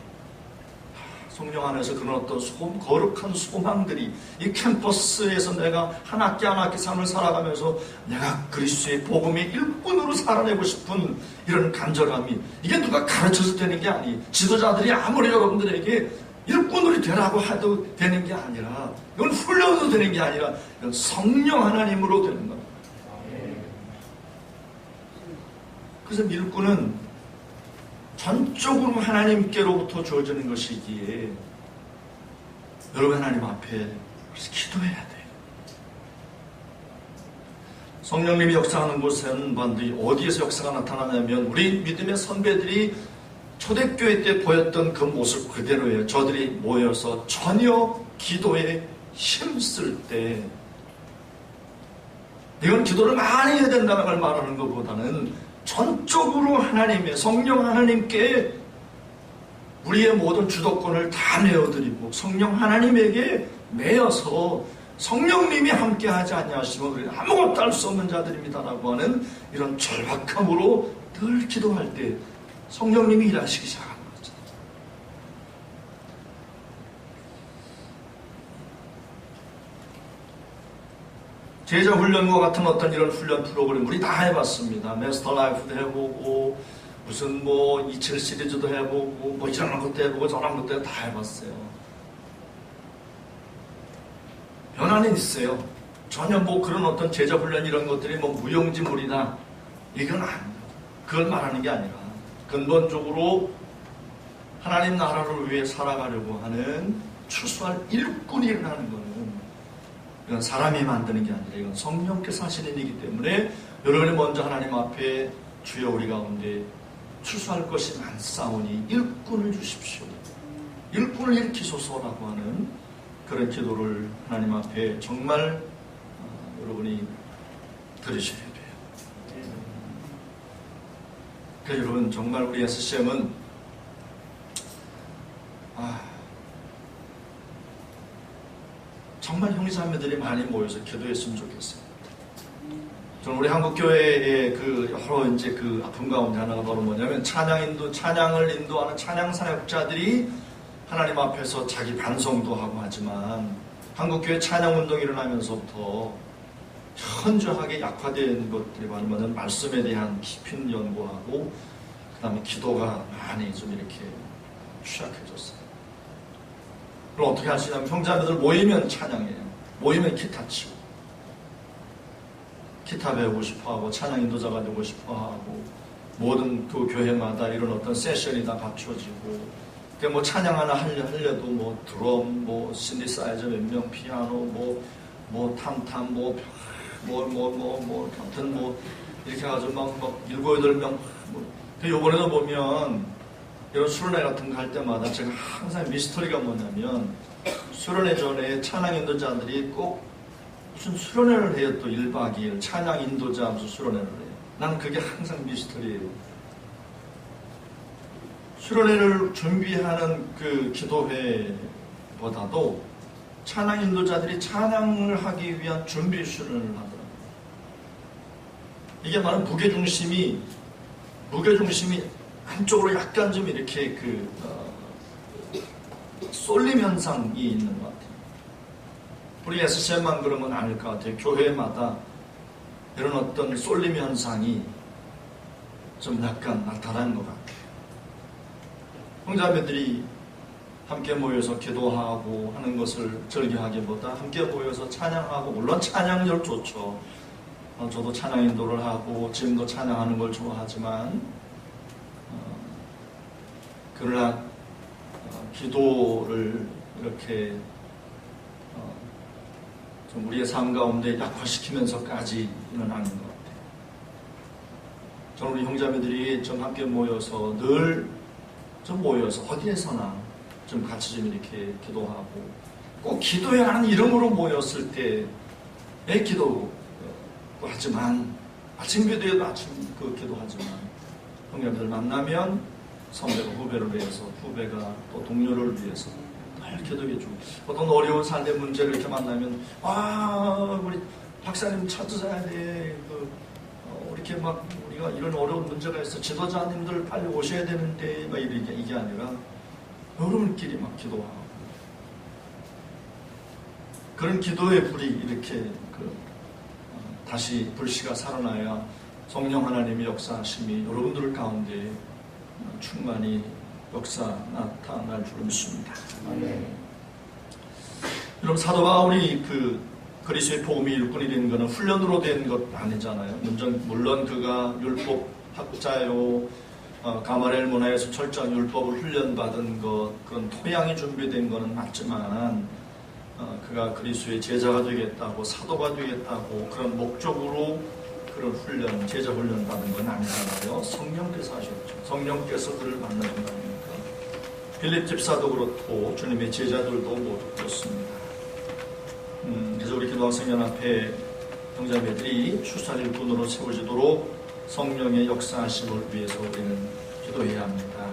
성령 안에서 그런 어떤 거룩한 소망들이 이 캠퍼스에서 내가 한 학기 한 학기 삶을 살아가면서 내가 그리스도의 복음의 일꾼으로 살아내고 싶은 이런 간절함이 이게 누가 가르쳐서 되는 게 아니 지도자들이 아무리 여러분들에게 일꾼으로 되라고 해도 되는 게 아니라 이건 훈련도 되는 게 아니라 이건 성령 하나님으로 되는 겁니다. 그래서 일꾼은 전적으로 하나님께로부터 주어지는 것이기에 여러분 하나님 앞에 기도해야 돼요. 성령님이 역사하는 곳에는 반드시 어디에서 역사가 나타나냐면 우리 믿음의 선배들이 초대교회 때 보였던 그 모습 그대로예요. 저들이 모여서 전혀 기도에 힘쓸 때 이건 기도를 많이 해야 된다는 걸 말하는 것보다는 전적으로 하나님의 성령 하나님께 우리의 모든 주도권을 다 내어드리고 성령 하나님에게 매여서 성령님이 함께하지 아니하시면 우리는 아무것도 할 수 없는 자들입니다라고 하는 이런 절박함으로 늘 기도할 때 성령님이 일하시기 시작하는 거죠. 제자 훈련과 같은 어떤 이런 훈련 프로그램 우리 다 해봤습니다. 마스터 라이프도 해보고 무슨 뭐 이철 시리즈도 해보고 뭐 이런 것도 해보고 저런 것도 다 해봤어요. 변화는 있어요. 전혀 뭐 그런 어떤 제자 훈련 이런 것들이 뭐 무용지물이다 이건 아닙니다. 그걸 말하는 게 아니라 근본적으로 하나님 나라를 위해 살아가려고 하는 추수할 일꾼이 일어나는 것은 이건 사람이 만드는 게 아니라 이건 성령께서 하시는 일이기 때문에 여러분이 먼저 하나님 앞에 주여 우리 가운데 추수할 것이 많사오니 일꾼을 주십시오. 일꾼을 일으키소서라고 하는 그런 기도를 하나님 앞에 정말 여러분이 들으셔야 돼요. 그래서 여러분 정말 우리 SCM은 정말 형제자매들이 많이 모여서 기도했으면 좋겠어요. 저는 우리 한국교회의 여러 이제 아픔 가운데 하나가 바로 뭐냐면 찬양을 인도하는 찬양 사역자들이 하나님 앞에서 자기 반성도 하고 하지만 한국교회 찬양운동이 일어나면서부터 현저하게 약화된 것들이 뭐냐면 말씀에 대한 깊은 연구하고 그 다음에 기도가 많이 좀 이렇게 취약해졌어요. 그럼 어떻게 하시냐면 형제자매들 모이면 찬양해요. 모이면 기타 치고 기타 배우고 싶어하고 찬양 인도자가 되고 싶어하고 모든 그 교회마다 이런 어떤 세션이 다 갖춰지고 뭐 찬양 하나 하려도 뭐 드럼, 뭐 신디사이저 몇 명, 피아노, 뭐 탐탐, 아무튼 뭐 이렇게 해가지고 막 7, 8명. 요번에도 보면 이런 수련회 같은 거 할 때마다 제가 항상 미스터리가 뭐냐면 수련회 전에 찬양 인도자들이 꼭 무슨 수련회를 해요. 또 1박 2일 찬양 인도자 무슨 수련회를 해요. 나는 그게 항상 미스터리예요. 수련회를 준비하는 그 기도회보다도 찬양 인도자들이 찬양을 하기 위한 준비 수련을 하더라고요. 이게 바로 무게중심이 한쪽으로 약간 좀 이렇게 쏠림 현상이 있는 것 같아요. 우리 SCM만 그런 건 아닐 것 같아요. 교회마다 이런 어떤 쏠림 현상이 좀 약간 나타나는 것 같아요. 형제자매들이 함께 모여서 기도하고 하는 것을 즐겨하기보다 함께 모여서 찬양하고, 물론 찬양절 좋죠. 저도 찬양 인도를 하고 지금도 찬양하는 걸 좋아하지만 그러나 기도를 이렇게 좀 우리의 삶 가운데 약화시키면서까지 일어나는 것 같아요. 저는 우리 형제자매들이 좀 함께 모여서 늘 좀 모여서 어디에서나 좀 같이 좀 이렇게 기도하고, 꼭 기도회라는 이름으로 모였을 때의 기도 하지만, 아침 기도에도 아침 기도하지만, 형제들 만나면 선배가 후배를 위해서, 후배가 또 동료를 위해서 늘 기도해주고, 어떤 어려운 삶의 문제를 이렇게 만나면, 우리 박사님 찾으셔야 돼. 이렇게 막 우리가 이런 어려운 문제가 있어, 지도자님들 빨리 오셔야 되는데, 막 이게 아니라 여러분끼리 막 기도하고, 그런 기도의 불이 이렇게 다시 불씨가 살아나야 성령 하나님의 역사하심이 여러분들 가운데 충만히 역사 나타날 줄 믿습니다. 여러분, 사도 바울이 그리스도의 복음이 일꾼이 된 것은 훈련으로 된 것 아니잖아요. 물론 그가 율법 학자요, 가마리엘 문화에서 철저한 율법을 훈련받은 것, 그런 토양이 준비된 것은 맞지만, 그가 그리스도의 제자가 되겠다고, 사도가 되겠다고 그런 목적으로 그런 훈련, 제자 훈련 받은 건 아니잖아요. 성령께서 하셨죠. 성령께서 그를 만나준 거 아닙니까? 빌립 집사도 그렇고 주님의 제자들도 모두 그렇습니다. 그래서 우리 기도학생연합회 형제자매들이 추수할일꾼으로 세워지도록 성령의 역사하심을 위해서 우리는 기도해야 합니다.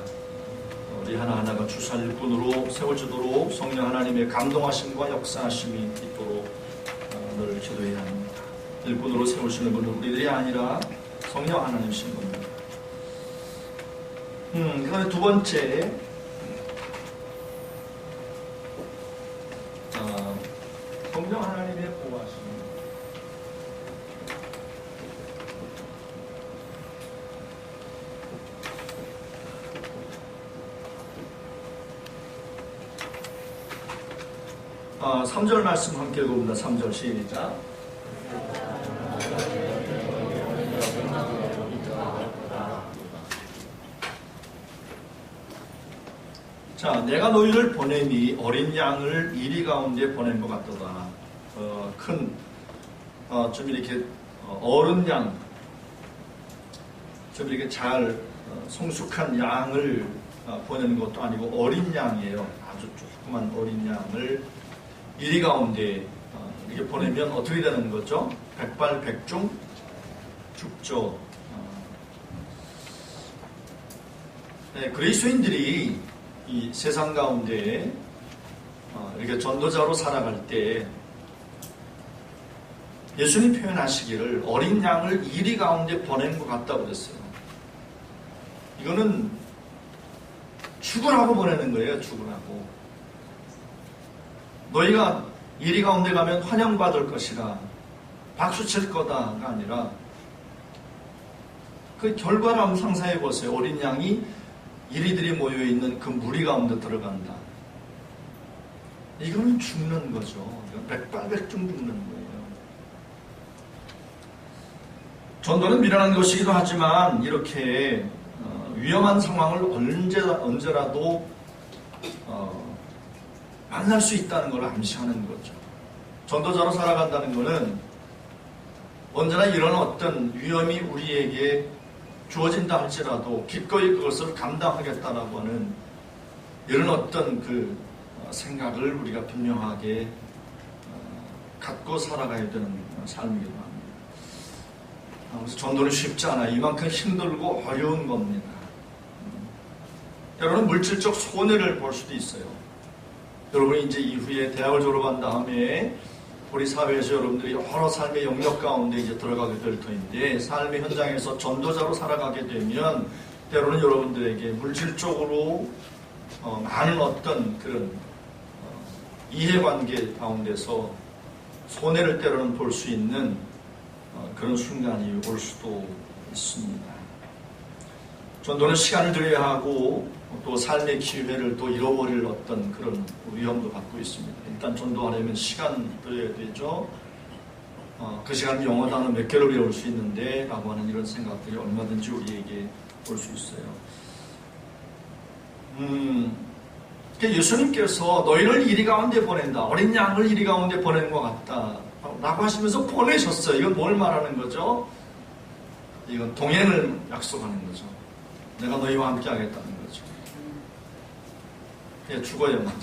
우리 하나하나가 추수할일꾼으로 세워지도록 성령 하나님의 감동하심과 역사하심이 있도록 늘 기도해야 합니다. 일꾼으로 세우시는 분은 우리들이 아니라 성령 하나님이신 겁니다. 그 다음에 두 번째, 성령 하나님의 보호하심. 아, 3절 말씀 함께 읽어봅니다. 3절 시작. 자, 내가 너희를 보냄이 어린 양을 이리 가운데 보낸 것 같도다. 좀 이렇게 어른 양, 좀 이렇게 잘 성숙한 양을 보내는 것도 아니고 어린 양이에요. 아주 조그만 어린 양을 이리 가운데 이렇게 보내면 어떻게 되는 거죠? 백발백중 죽죠. 네, 그리스도인들이 이 세상 가운데 이렇게 전도자로 살아갈 때 예수님 표현하시기를 어린 양을 이리 가운데 보낸 것 같다고 그랬어요. 이거는 죽으라고 보내는 거예요. 죽으라고. 너희가 이리 가운데 가면 환영받을 것이라 박수 칠 거다가 아니라 그 결과를 한번 상상해 보세요. 어린 양이 이리들이 모여있는 그 무리 가운데 들어간다. 이거는 죽는 거죠. 백발백중 죽는 거예요. 전도는 미련한 것이기도 하지만 이렇게 위험한 상황을 언제라도 만날 수 있다는 걸 암시하는 거죠. 전도자로 살아간다는 것은 언제나 이런 어떤 위험이 우리에게 주어진다 할지라도 기꺼이 그것을 감당하겠다라고 하는 이런 어떤 그 생각을 우리가 분명하게 갖고 살아가야 되는 삶이기도 합니다. 그래서 전도는 쉽지 않아요. 이만큼 힘들고 어려운 겁니다. 여러분은 물질적 손해를 볼 수도 있어요. 여러분이 이제 이후에 대학을 졸업한 다음에 우리 사회에서 여러분들이 여러 삶의 영역 가운데 이제 들어가게 될 터인데, 삶의 현장에서 전도자로 살아가게 되면 때로는 여러분들에게 물질적으로 많은 어떤 그런 이해관계 가운데서 손해를 때로는 볼 수 있는 그런 순간이 올 수도 있습니다. 전도는 시간을 들여야 하고 또 삶의 기회를 또 잃어버릴 어떤 그런 위험도 갖고 있습니다. 일단 전도하려면 시간 들여야 되죠. 그 시간은 영어 단어 몇 개로 배울 수 있는데 라고 하는 이런 생각들이 얼마든지 우리에게 올 수 있어요. 예수님께서 너희를 이리 가운데 보낸다, 어린 양을 이리 가운데 보내는 것 같다 라고 하시면서 보내셨어요. 이건 뭘 말하는 거죠? 이건 동행을 약속하는 거죠. 내가 너희와 함께 하겠다는 거죠. 예, 죽어야 맞아요.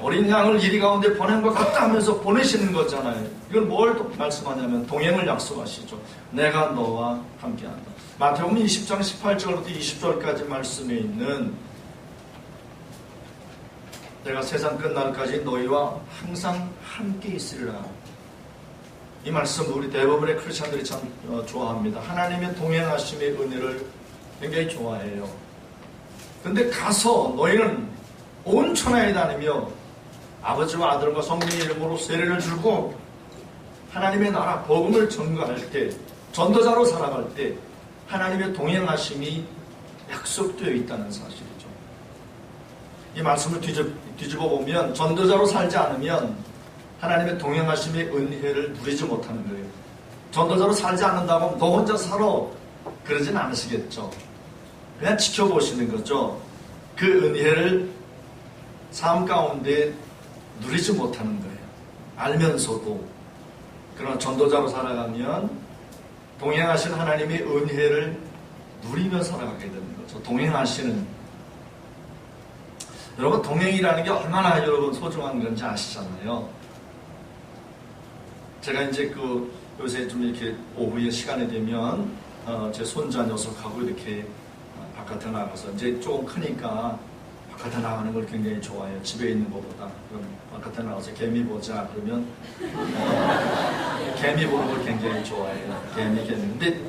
어린 양을 이리 가운데 보낸 것 같다 하면서 보내시는 거잖아요. 이걸 뭘 말씀하냐면 동행을 약속하시죠. 내가 너와 함께 한다. 마태복음 20장 18절부터 20절까지 말씀에 있는 내가 세상 끝날까지 너희와 항상 함께 있으리라. 이 말씀 우리 대부분의 크리스천들이 참 좋아합니다. 하나님의 동행하심의 은혜를 굉장히 좋아해요. 근데 가서 너희는 온 천하에 다니며 아버지와 아들과 성령의 이름으로 세례를 주고 하나님의 나라 복음을 전가할 때, 전도자로 살아갈 때 하나님의 동행하심이 약속되어 있다는 사실이죠. 이 말씀을 뒤집어 보면 전도자로 살지 않으면 하나님의 동행하심의 은혜를 누리지 못하는 거예요. 전도자로 살지 않는다고 하면 너 혼자 살아 그러진 않으시겠죠. 그냥 지켜보시는 거죠. 그 은혜를 삶 가운데 누리지 못하는 거예요. 알면서도. 그러나 전도자로 살아가면 동행하신 하나님의 은혜를 누리며 살아가게 되는 거죠. 동행하시는, 여러분 동행이라는 게 얼마나 여러분 소중한 건지 아시잖아요. 제가 이제 요새 좀 이렇게 오후에 시간이 되면 제 손자 녀석하고 이렇게 바깥에 나가서 이제 조금 크니까 바깥에 나가는 걸 굉장히 좋아해요. 집에 있는 것보다. 그럼 바깥에 나가서 개미 보자 그러면 개미 보는 걸 굉장히 좋아해요. 개미. 근데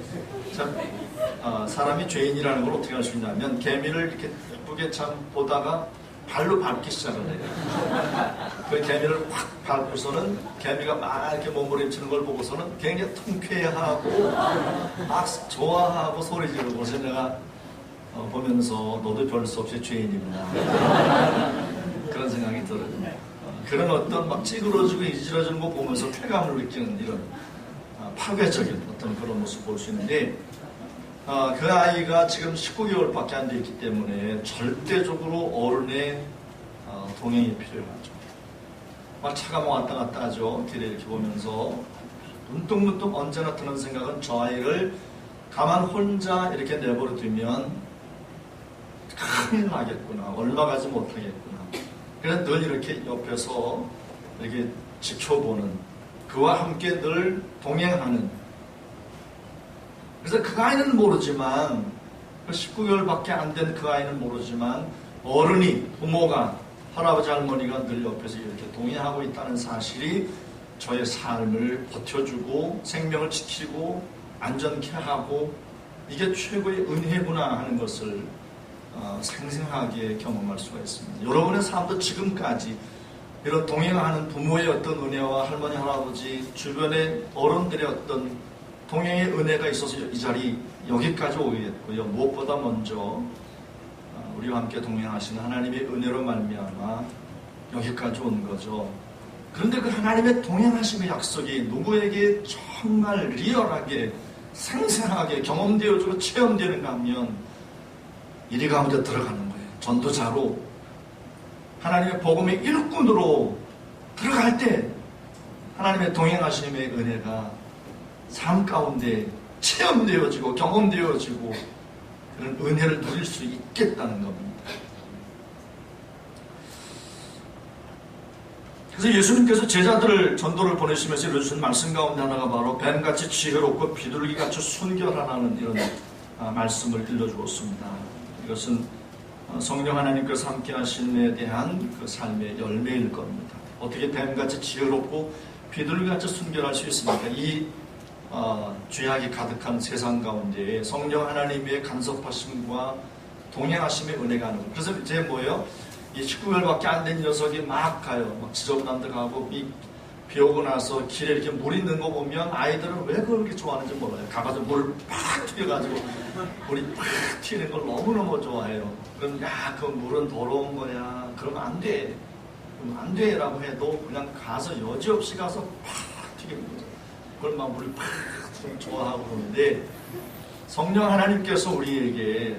참 사람이 죄인이라는 걸 어떻게 알 수 있냐면 개미를 이렇게 예쁘게 참 보다가 발로 밟기 시작을 해요. 그 개미를 확 밟고서는 개미가 막 이렇게 몸부림치는 걸 보고서는 굉장히 통쾌해하고 막 좋아하고 소리 지르고, 그래서 내가 보면서 너도 별 수 없이 죄인이구나 그런 생각이 들어요. 그런 어떤 막 찌그러지고 이지러지는 거 보면서 쾌감을 느끼는 이런 파괴적인 어떤 그런 모습 볼 수 있는데, 그 아이가 지금 19개월밖에 안 되기 때문에 절대적으로 어른의 동행이 필요하죠. 막 차가 뭐 왔다 갔다 하죠. 길에 이렇게 보면서 문득문득 언제나 드는 생각은 저 아이를 가만 혼자 이렇게 내버려 두면 큰일 나겠구나, 올라가지 못하겠구나. 그래서 늘 이렇게 옆에서 이렇게 지켜보는, 그와 함께 늘 동행하는. 그래서 그 아이는 모르지만, 19개월밖에 안 된 그 아이는 모르지만 어른이, 부모가, 할아버지 할머니가 늘 옆에서 이렇게 동행하고 있다는 사실이 저의 삶을 버텨주고 생명을 지키고 안전케 하고 이게 최고의 은혜구나 하는 것을 생생하게 경험할 수가 있습니다. 여러분의 삶도 지금까지 이런 동행하는 부모의 어떤 은혜와 할머니, 할아버지, 주변의 어른들의 어떤 동행의 은혜가 있어서 이 자리 여기까지 오게 됐고요. 무엇보다 먼저 우리와 함께 동행하시는 하나님의 은혜로 말미암아 여기까지 온 거죠. 그런데 그 하나님의 동행하심의 약속이 누구에게 정말 리얼하게 생생하게 경험되어지고 체험되는가 하면 이리 가운데 들어가는 거예요. 전도자로 하나님의 복음의 일꾼으로 들어갈 때 하나님의 동행하심의 은혜가 삶 가운데 체험되어지고 경험되어지고 그런 은혜를 누릴 수 있겠다는 겁니다. 그래서 예수님께서 제자들을 전도를 보내시면서 이루신 말씀 가운데 하나가 바로 뱀같이 지혜롭고 비둘기같이 순결하라는 이런 말씀을 일러주었습니다. 이것은 성령 하나님께서 함께 하심에 대한 그 삶의 열매일 겁니다. 어떻게 뱀같이 지혜롭고 비둘기같이 순결할 수 있습니까? 이 죄악이 가득한 세상 가운데 성령 하나님의 간섭하심과 동행하심의 은혜가 하는 거예요. 그래서 이제 뭐예요? 이 19개월밖에 안 된 녀석이 막 가요. 막 지저분한 데 가고 비 오고 나서 길에 이렇게 물 있는 거 보면 아이들은 왜 그렇게 좋아하는지 몰라요. 가가지고 물을 팍 튀겨가지고 물이 팍 튀는 걸 너무너무 좋아해요. 그럼 야, 그 물은 더러운 거야. 그러면 안 돼. 그럼 안 돼라고 해도 그냥 가서 여지없이 가서 팍 튀기는 거죠. 그걸 막 물을 팍 좋아하고 그러는데 성령 하나님께서 우리에게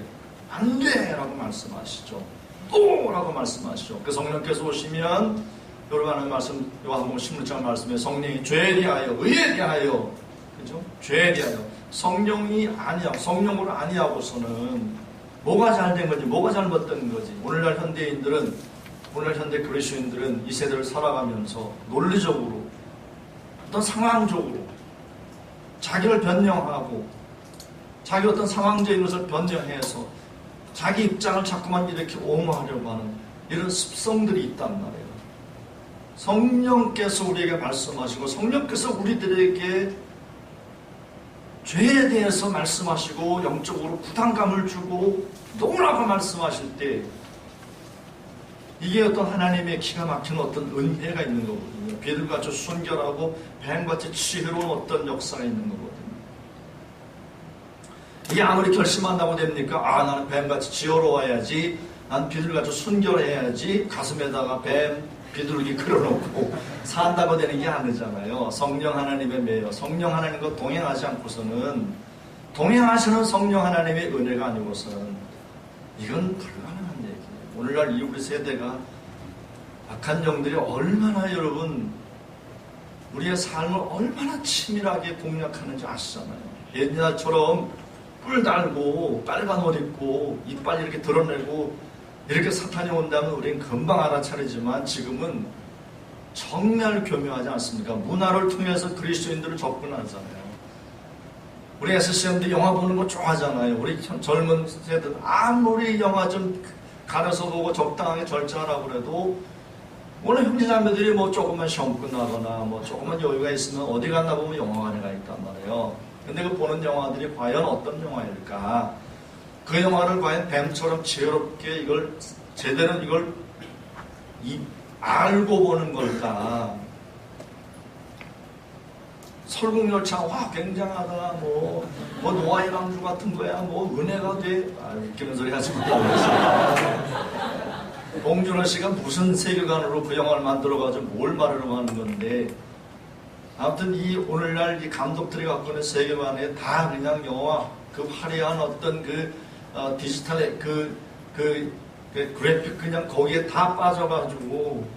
안 돼라고 말씀하시죠. 또라고 말씀하시죠. 그 성령께서 오시면 여러분 하는 말씀 요한복음 16장 말씀에 성령이 죄에 대하여 의에 대하여 그죠? 죄에 대하여 성령이 아니야 성령으로 아니하고서는 뭐가 잘된 건지 뭐가 잘못된 거지. 오늘날 현대인들은 오늘날 현대 그리스도인들은 이 세대를 살아가면서 논리적으로 어떤 상황적으로 자기를 변형하고 자기 어떤 상황적인 것을 변형해서 자기 입장을 자꾸만 이렇게 옹호하려고 하는 이런 습성들이 있단 말이에요. 성령께서 우리에게 말씀하시고 성령께서 우리들에게 죄에 대해서 말씀하시고 영적으로 부담감을 주고 노라고 말씀하실 때 이게 어떤 하나님의 기가 막힌 어떤 은혜가 있는 거거든요. 비둘기같이 순결하고 뱀같이 지혜로운 어떤 역사가 있는 거거든요. 이게 아무리 결심한다고 됩니까? 아, 나는 뱀같이 지혜로워야지, 난 비둘기같이 순결해야지, 가슴에다가 뱀, 비둘기 그려놓고 산다고 되는 게 아니잖아요. 성령 하나님의 매여, 성령 하나님과 동행하지 않고서는, 동행하시는 성령 하나님의 은혜가 아니고서는 이건 불가능한 얘기예요. 오늘날 이 우리 세대가 악한 영들이 얼마나 여러분 우리의 삶을 얼마나 치밀하게 공략하는지 아시잖아요. 옛날처럼 뿔 달고 빨간 옷 입고 이빨 이렇게 드러내고 이렇게 사탄이 온다면 우리는 금방 알아차리지만 지금은 정말 교묘하지 않습니까? 문화를 통해서 그리스도인들을 접근하잖아요. 우리 SCM도 영화 보는 거 좋아하잖아요. 우리 젊은 세대들 아무리 영화 좀 가려서 보고 적당하게 절제하라고 그래도 오늘 형제자매들이 뭐 조금만 시험 끝나거나 뭐 조금만 여유가 있으면 어디 갔나 보면 영화관에 가 있단 말이에요. 근데 그 보는 영화들이 과연 어떤 영화일까? 그 영화를 과연 뱀처럼 지혜롭게 이걸 제대로 이걸 알고 보는 걸까? 설국열차 와 굉장하다 뭐 노아의 방주 같은 거야 뭐 은혜가 돼 웃기는 소리 하지 말라고 했어요. 봉준호 씨가 무슨 세계관으로 그 영화를 만들어가지고 뭘 말하려고 하는 건데 아무튼 이 오늘날 이 감독들이 갖고 있는 세계관에 다 그냥 영화 그 화려한 어떤 그 디지털의 그 그래픽 그냥 거기에 다 빠져가지고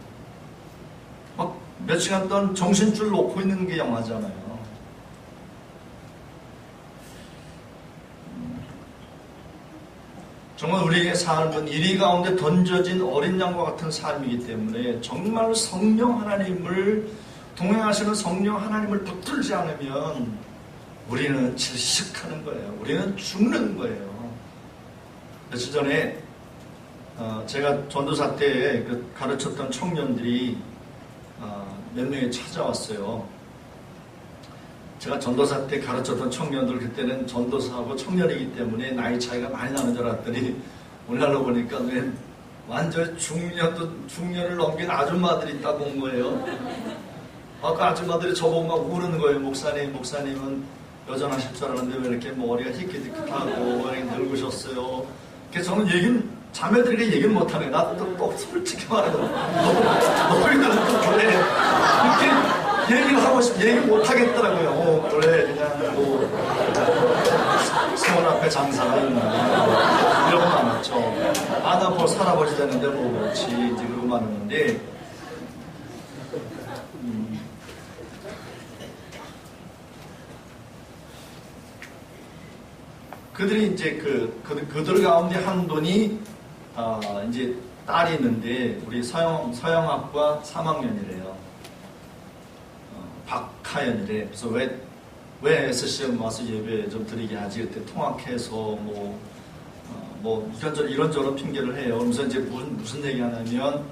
막 몇 시간 동안 정신줄 놓고 있는 게 영화잖아요. 정말 우리에게 삶은 이리 가운데 던져진 어린 양과 같은 삶이기 때문에 정말 성령 하나님을 동행하시는 성령 하나님을 붙들지 않으면 우리는 질식하는 거예요. 우리는 죽는 거예요. 며칠 전에 제가 전도사 때 가르쳤던 청년들이 몇 명이 찾아왔어요. 제가 전도사 때 가르쳤던 청년들 그때는 전도사하고 청년이기 때문에 나이 차이가 많이 나는 줄 알았더니 오늘날로 보니까 왜 완전 중년을 넘긴 아줌마들이 있다고 온 거예요. 아까 아줌마들이 저보고 막 우는 거예요. 목사님은 여전하실 줄 알았는데 왜 이렇게 머리가 희끗희끗하고 왜 늙으셨어요. 그래서 저는 얘기는 자매들에게 얘기를 못하네. 나또 솔직히 말해도 너희들은 또 그래 이렇게 얘기를 하고 얘기 못하겠더라고요. 그래 그냥 뭐 서원 앞에 장사가 있나 이러고 말았죠. 나 벌써 할아버지 되는데 뭐 그렇지 이제 그러고 말았는데 그들이 이제 그들 가운데 한 분이 이제 딸이 있는데 우리 서영학과 3학년이래요. 박하연이래. 그래서 왜 SCM 와서 예배 좀 드리게 하지? 그때 통학해서 뭐 이런저런 핑계를 해요. 그러면서 이제 무슨 얘기 하냐면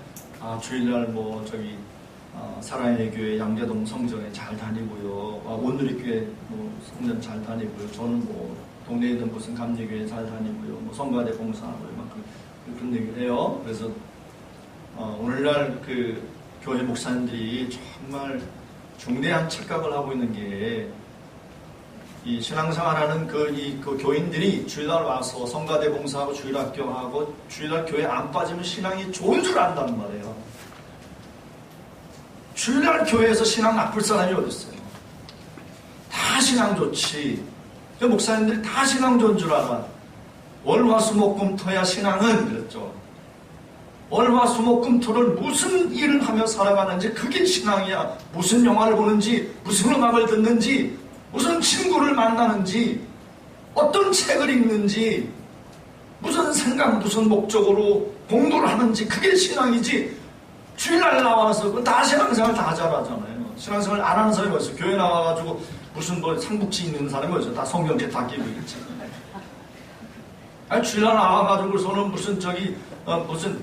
주일날 뭐 저기 사랑의 교회 양재동 성전에 잘 다니고요. 온누리교회 뭐 성전 잘 다니고요. 저는 뭐 동네에 있는 무슨 감리교회 잘 다니고요. 뭐 성가대 봉사하고요. 막 그런 얘기를 해요. 그래서 오늘날 그 교회 목사님들이 정말 중대한 착각을 하고 있는 게 이 신앙생활하는 그 교인들이 주일날 와서 성가대 봉사하고 주일학교하고 주일날 교회 안 빠지면 신앙이 좋은 줄 안다는 말이에요. 주일날 교회에서 신앙 나쁠 사람이 어디 있어요? 다 신앙 좋지. 목사님들이 다 신앙 좋은 줄 알아. 월화수목금토야 신앙은 그랬죠. 월화수목금토를 무슨 일을 하며 살아가는지 그게 신앙이야. 무슨 영화를 보는지 무슨 음악을 듣는지 무슨 친구를 만나는지 어떤 책을 읽는지 무슨 생각 무슨 목적으로 공부를 하는지 그게 신앙이지. 주일날 나와서 그건 다 신앙생활 다 잘하잖아요. 신앙생활 안 하는 사람이 어딨어. 교회 나와가지고 무슨 뭐 상복지 있는 사람이 어딨어. 다 성경책 다 끼고 있지. 아니 주일날 나와가지고서는 무슨 무슨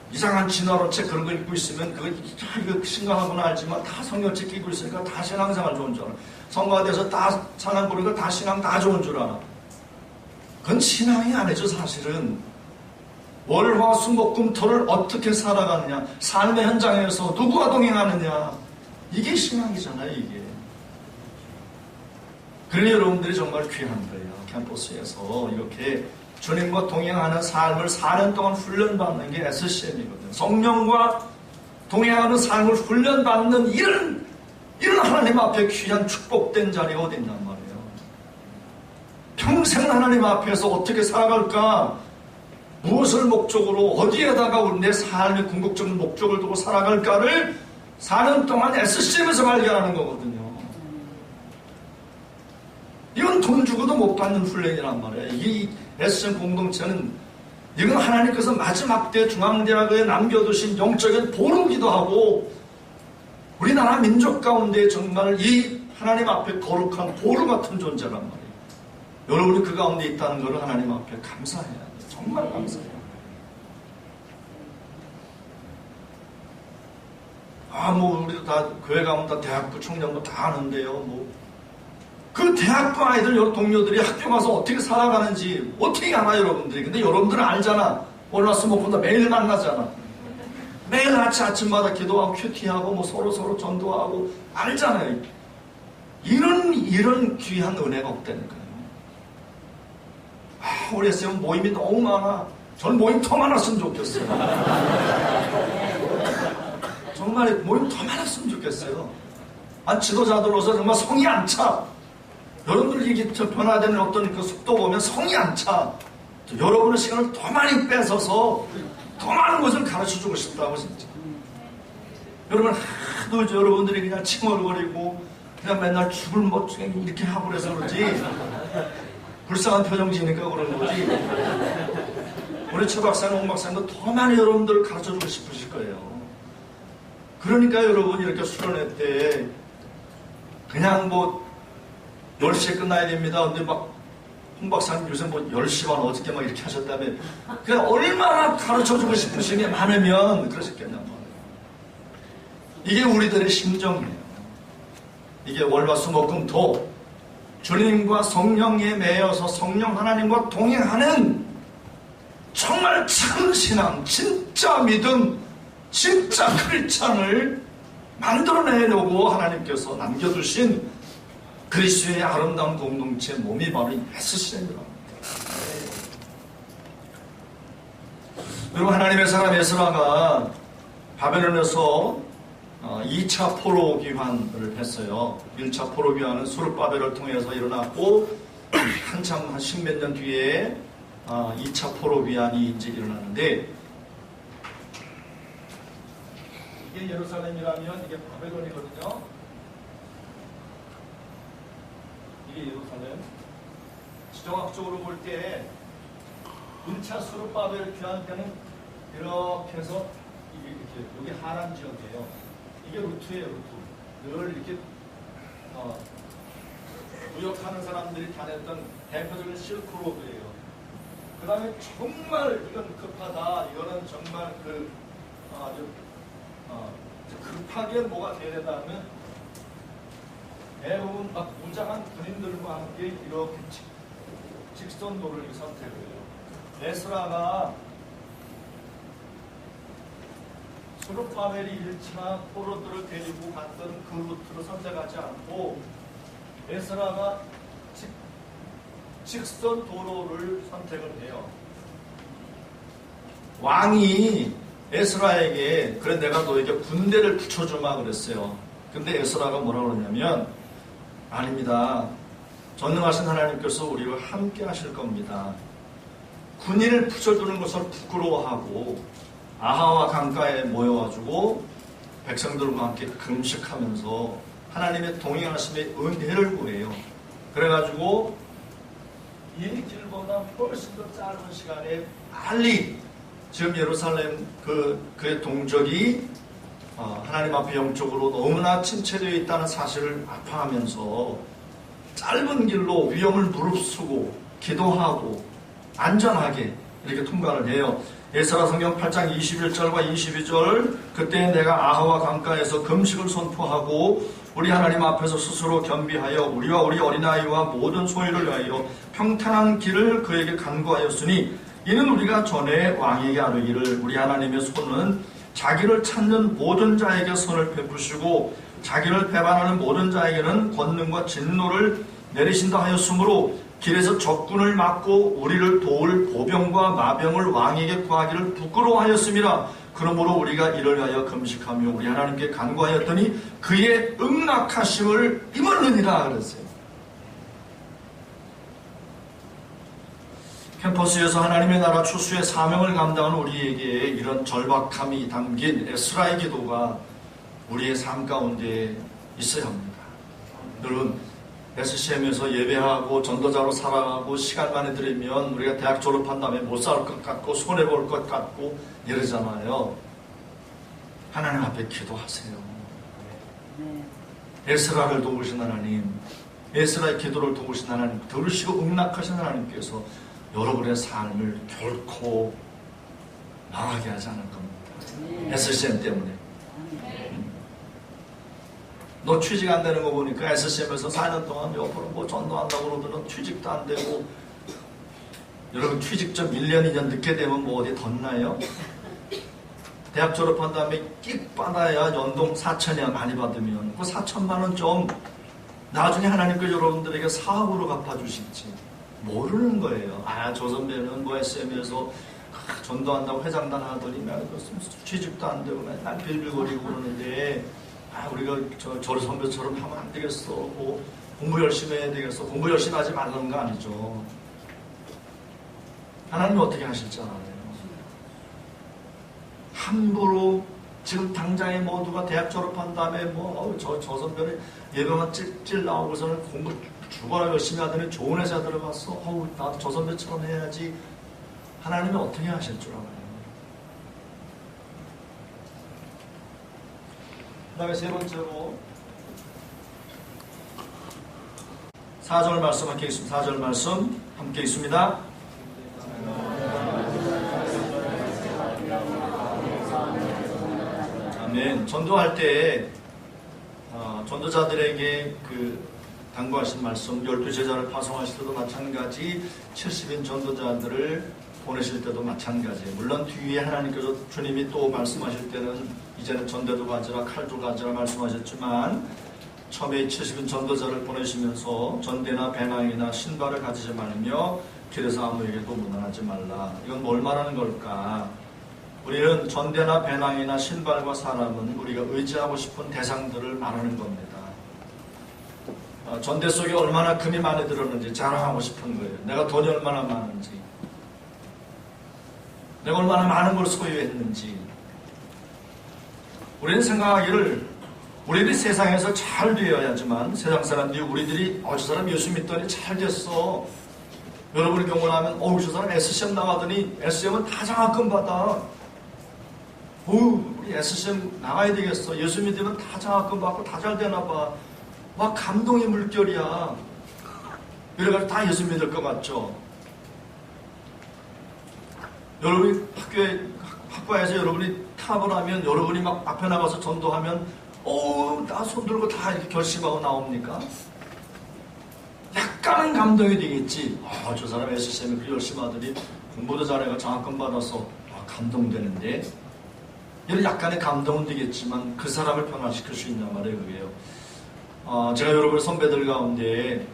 이상한 진화론 책 그런 거 읽고 있으면 이거 심각하구나 알지만 다 성경책 끼고 있으니까 다 신앙생활 좋은 줄 알아. 성가대에서 다 찬양 부르니까 다 신앙 다 좋은 줄 알아. 그건 신앙이 아니죠 사실은. 월화수목금토를 어떻게 살아가느냐, 삶의 현장에서 누구와 동행하느냐, 이게 신앙이잖아요. 이게. 그러니 여러분들이 정말 귀한 거예요. 캠퍼스에서 이렇게 주님과 동행하는 삶을 4년 동안 훈련받는 게 SCM이거든요. 성령과 동행하는 삶을 훈련받는 이런 하나님 앞에 귀한 축복된 자리가 어디 있단 말이에요. 평생 하나님 앞에서 어떻게 살아갈까, 무엇을 목적으로 어디에다가 내 삶의 궁극적인 목적을 두고 살아갈까를 4년 동안 SCM에서 발견하는 거거든요. 이건 돈 주고도 못 받는 훈련이란 말이에요. 이 SCM 공동체는 이건 하나님께서 마지막 때 중앙대학에 남겨두신 영적인 보루기도 하고 우리나라 민족 가운데 정말 이 하나님 앞에 거룩한 보루 같은 존재란 말이에요. 여러분이 그 가운데 있다는 것을 하나님 앞에 감사해야 돼요. 정말 감사해요. 우리도 다 교회 가면 다 대학부 청년부 다 아는데요. 그 대학부 아이들 동료들이 학교 가서 어떻게 살아가는지 어떻게 알아 여러분들이. 근데 여러분들은 알잖아. 월화수목금토 매일 만나잖아. 매일 아침마다 기도하고 큐티하고 서로 전도하고 알잖아요. 이런 귀한 은혜가 없다니까요. 우리 SCM 모임이 너무 많아. 저는 모임 더 많았으면 좋겠어요. 정말 모임 더 많았으면 좋겠어요. 지도자들로서 정말 성이 안 차. 여러분들 이게 변화되는 어떤 그 속도 보면 성이 안 차. 여러분의 시간을 더 많이 뺏어서 더 많은 것을 가르쳐주고 싶다고 진짜. 여러분 하도 여러분들이 그냥 칭얼거리고 그냥 맨날 죽을 멋지게 이렇게 하고 그래서 그러지. 불쌍한 표정 지으니까 그런 거지. 우리 최 박사님, 홍 박사님도 더 많이 여러분들을 가르쳐주고 싶으실 거예요. 그러니까 여러분 이렇게 수련회 때 그냥 10시에 끝나야 됩니다. 근데 홍 박사님 요새 10시 반 어저께 이렇게 하셨다며. 그냥 얼마나 가르쳐주고 싶으신 게 많으면 그러셨겠냐 말이에요. 이게 우리들의 심정이에요. 이게 월화수목금토 주님과 성령에 매여서 성령 하나님과 동행하는 정말 참 신앙, 진짜 믿음, 진짜 크리스찬을 만들어내려고 하나님께서 남겨두신 그리스도의 아름다운 공동체 몸이 바로 SCM이라고 합니다. 그리고 하나님의 사람 에스라가 바벨론에서 2차 포로 귀환을 했어요. 1차 포로 귀환은 수르바벨을 통해서 일어났고 한참 한 십몇 년 뒤에 2차 포로 귀환이 이제 일어나는데, 이게 예루살렘이라면 이게 바벨론이거든요. 이게 예루살렘. 지정학적으로 볼 때 1차 수르바벨 귀환 때는 이렇게 해서 이게 여기 하란 지역이에요. 이게 루트예요, 루트. 늘 이렇게 무역하는 사람들이 다녔던 대표적인 실크로드예요. 그 다음에 정말 이건 급하다. 이거는 정말 아주 급하게 뭐가 돼야 된다면 대부분 막 무장한 군인들과 함께 이렇게 직선도를 선택을 해요. 에스라가 수르바벨이 1차 포로들을 데리고 갔던 그 루트를 선택하지 않고 에스라가 직선 도로를 선택을 해요. 왕이 에스라에게 그래 내가 너에게 군대를 붙여주마 그랬어요. 근데 에스라가 뭐라고 그러냐면 아닙니다. 전능하신 하나님께서 우리와 함께 하실 겁니다. 군인을 붙여주는 것을 부끄러워하고 아하와 강가에 모여가지고 백성들과 함께 금식하면서 하나님의 동행하심의 은혜를 구해요. 그래가지고 이 길보다 훨씬 더 짧은 시간에 빨리 지금 예루살렘 그의 동족이 하나님 앞에 영적으로 너무나 침체되어 있다는 사실을 아파하면서 짧은 길로 위험을 무릅쓰고 기도하고 안전하게 이렇게 통과를 해요. 에스라 성경 8장 21절과 22절 그때 내가 아하와 강가에서 금식을 선포하고 우리 하나님 앞에서 스스로 겸비하여 우리와 우리 어린아이와 모든 소유를 위하여 평탄한 길을 그에게 간구하였으니 이는 우리가 전에 왕에게 아뢰기를 우리 하나님의 손은 자기를 찾는 모든 자에게 손을 베푸시고 자기를 배반하는 모든 자에게는 권능과 진노를 내리신다 하였으므로 길에서 적군을 막고 우리를 도울 보병과 마병을 왕에게 구하기를 부끄러워하였습니다. 그러므로 우리가 이를 위하여 금식하며 우리 하나님께 간구하였더니 그의 응낙하심을 입었느니라 그랬어요. 캠퍼스에서 하나님의 나라 추수의 사명을 감당하는 우리에게 이런 절박함이 담긴 에스라의 기도가 우리의 삶 가운데 있어야 합니다. 여러분 SCM에서 예배하고 전도자로 살아가고 시간만에 들으면 우리가 대학 졸업한 다음에 못 살 것 같고 손해볼 것 같고 이러잖아요. 하나님 앞에 기도하세요. 에스라를 도우신 하나님, 에스라의 기도를 도우신 하나님, 들으시고 응낙하신 하나님께서 여러분의 삶을 결코 망하게 하지 않을 겁니다. SCM 때문에. 너 취직 안 되는 거 보니까 SCM에서 4년 동안 옆으로 뭐 전도한다고 그러더니 취직도 안 되고, 여러분 취직 좀 1년, 2년 늦게 되면 뭐 어디 덧나요? 대학 졸업한 다음에 끽 받아야 연봉 4천이야. 많이 받으면 그 4천만 원 좀 나중에 하나님께 여러분들에게 사업으로 갚아주실지 모르는 거예요. 저 선배는 뭐 SCM에서 전도한다고 회장단 하더니 취직도 안 되고 맨날 빌빌거리고 그러는데 우리가 저 선배처럼 하면 안 되겠어. 뭐 공부 열심히 해야 되겠어. 공부 열심히 하지 말라는 거 아니죠. 하나님이 어떻게 하실지 알아요. 함부로 지금 당장에 모두가 대학 졸업한 다음에 저 선배는 예배만 찔찔 나오고서는 공부 죽어라 열심히 하더니 좋은 회사 들어갔어. 나도 저 선배처럼 해야지. 하나님이 어떻게 하실 줄 알아요. 그 다음에 세 번째로 4절 말씀 함께 있습니다. 4절 말씀 함께 있습니다. 아멘. 전도할 때 전도자들에게 당부하신 말씀 12제자를 파송하실 때도 마찬가지 70인 전도자들을 보내실 때도 마찬가지예요. 물론 뒤에 하나님께서 주님이 또 말씀하실 때는 이제는 전대도 가지라 칼도 가지라 말씀하셨지만 처음에 70인 전도자를 보내시면서 전대나 배낭이나 신발을 가지지 말며 길에서 아무에게도 무난하지 말라. 이건 뭘 말하는 걸까? 우리는 전대나 배낭이나 신발과 사람은 우리가 의지하고 싶은 대상들을 말하는 겁니다. 전대 속에 얼마나 금이 많이 들었는지 자랑하고 싶은 거예요. 내가 돈이 얼마나 많은지, 내가 얼마나 많은 걸 소유했는지. 우리는 생각하기를 우리들이 세상에서 잘 되어야지만 세상 사람들이 우리들이 저 사람 예수 믿더니 잘 됐어. 여러분이 경험하면 저 사람 SCM 나가더니 SCM은 다 장학금 받아. 우리 SCM 나가야 되겠어. 예수 믿으면 다 장학금 받고 다 잘 되나 봐. 막 감동의 물결이야. 이래가지고 다 예수 믿을 것 같죠? 여러분이 학과에서 여러분이 탑을 하면 여러분이 막 앞에 나가서 전도하면 나 손 들고 다 이렇게 결심하고 나옵니까? 약간은 감동이 되겠지. 저 사람 SCM에 그 열심히 하더니 공부도 잘해가 장학금 받아서 감동되는데, 이런 약간의 감동은 되겠지만 그 사람을 변화시킬 수 있냐 말이에요. 그게요. 제가 여러분 선배들 가운데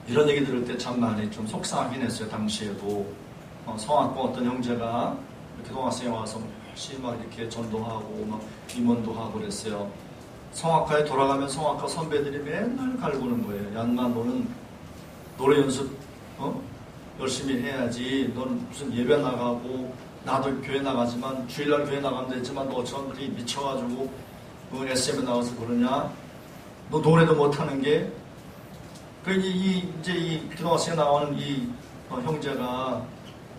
이런 얘기 들을 때 참 많이 좀 속상하긴 했어요. 당시에도 성악과 어떤 형제가 이렇게 동학생에 와서 열심히 막 이렇게 전도하고 막 임원도 하고 그랬어요. 성악과에 돌아가면 성악과 선배들이 맨날 갈구는 거예요. 야, 인마 너는 노래 연습 열심히 해야지. 넌 무슨 예배 나가고, 나도 교회 나가지만 주일날 교회 나가면 되지만 너처럼 그렇게 미쳐가지고 SM에 나가서 그러냐? 너 노래도 못하는 게. 이제 이 기도학생에 나오는 이 형제가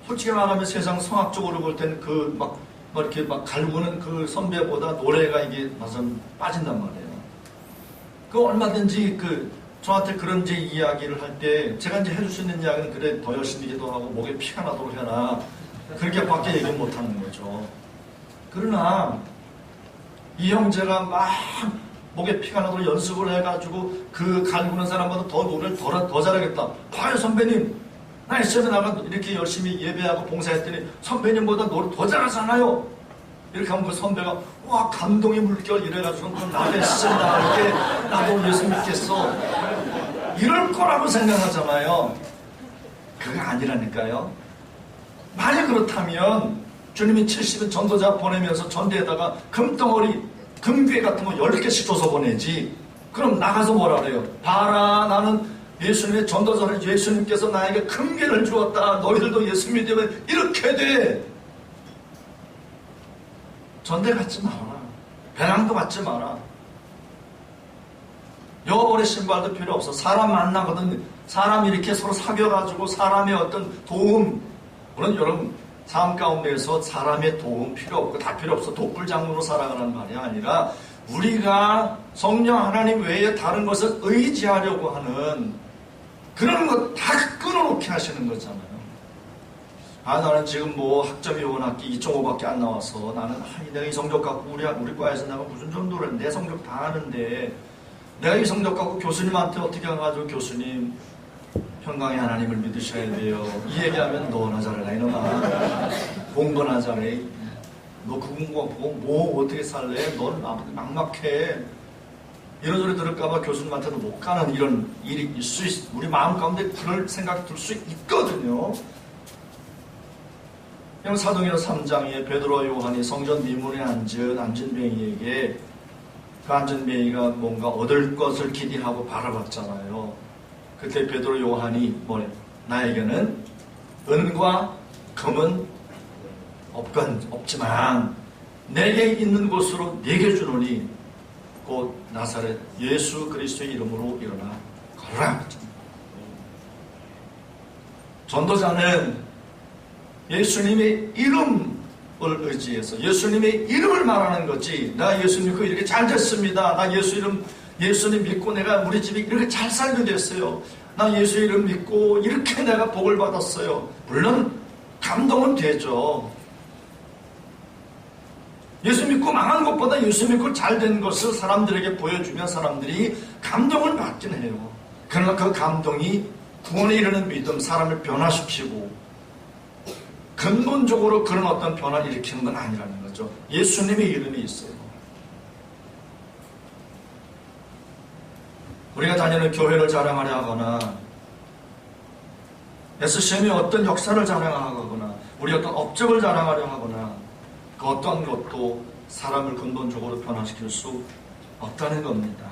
솔직히 말하면 세상 성악적으로 볼 때는 막 이렇게 막 갈구는 그 선배보다 노래가 이게 맞은 빠진단 말이에요. 얼마든지 저한테 그런 이제 이야기를 할 때 제가 이제 해줄 수 있는 이야기는 그래 더 열심히 기도하고 목에 피가 나도록 해라. 그렇게 밖에 얘기 못 하는 거죠. 그러나 이 형제가 막 목에 피가 나도록 연습을 해가지고 그 갈구는 사람보다 더 노래를 더 잘하겠다. 봐요 선배님, 나 SM에 나가 이렇게 열심히 예배하고 봉사했더니 선배님보다 노래 더 잘하잖아요. 이렇게 하면 그 선배가 와 감동의 물결 이래가지고 나도 SM에 나갈게, 나도 예수 믿겠어, 이럴 거라고 생각하잖아요. 그게 아니라니까요. 만약 그렇다면 주님이 70인 전도자 보내면서 전대에다가 금덩어리 금괴 같은 거 10개씩 줘서 보내지. 그럼 나가서 뭐라 그래요? 봐라, 나는 예수님의 전도자를 예수님께서 나에게 금괴를 주었다. 너희들도 예수 믿으면 이렇게 돼. 전대 갖지 마라. 배낭도 갖지 마라. 여벌의 신발도 필요 없어. 사람 만나거든. 사람 이렇게 서로 사귀어가지고 사람의 어떤 도움. 물론 여러분 삶 가운데에서 사람의 도움 필요 없고 다 필요 없어. 독불장군으로 살아가는 말이 아니라 우리가 성령 하나님 외에 다른 것을 의지하려고 하는 그런 것 다 끊어놓게 하시는 거잖아요. 나는 지금 학점이 이번 학기 2.5밖에 안 나와서 나는 내가 이 성적 갖고 우리 과에서 내가 무슨 정도를 내 성적 다 아는데 내가 이 성적 갖고 교수님한테 어떻게 가가지고 교수님 평강의 하나님을 믿으셔야 돼요. 이 얘기하면 너나 잘해라 이놈아. 공부나 잘해. 너 그 공부하고 뭐 어떻게 살래? 넌 막막해. 이런 소리 들을까봐 교수님한테도 못 가는 이런 일이 있을 수 있어. 우리 마음 가운데 그럴 생각이 들 수 있거든요. 사도행전 3장에 베드로와 요한이 성전 미문에 앉은 안진뱅이에게 그 안진뱅이가 뭔가 얻을 것을 기대하고 바라봤잖아요. 그때 베드로 요한이 뭐래? 나에게는 은과 금은 없지만 내게 있는 곳으로 내게 주노니 곧 나사렛 예수 그리스도의 이름으로 일어나 걸어라. 전도자는 예수님의 이름을 의지해서 예수님의 이름을 말하는 거지. 나 예수 믿고 이렇게 잘 됐습니다. 나 예수님 믿고 내가 우리 집이 이렇게 잘 살게 됐어요. 나 예수 이름 믿고 이렇게 내가 복을 받았어요. 물론 감동은 되죠. 예수 믿고 망한 것보다 예수 믿고 잘 된 것을 사람들에게 보여주면 사람들이 감동을 받긴 해요. 그러나 그 감동이 구원에 이르는 믿음, 사람을 변화시키고 근본적으로 그런 어떤 변화를 일으키는 건 아니라는 거죠. 예수님의 이름이 있어요. 우리가 다니는 교회를 자랑하려 하거나 SCM의 어떤 역사를 자랑하거나 우리 어떤 업적을 자랑하려 하거나 그 어떤 것도 사람을 근본적으로 변화시킬 수 없다는 겁니다.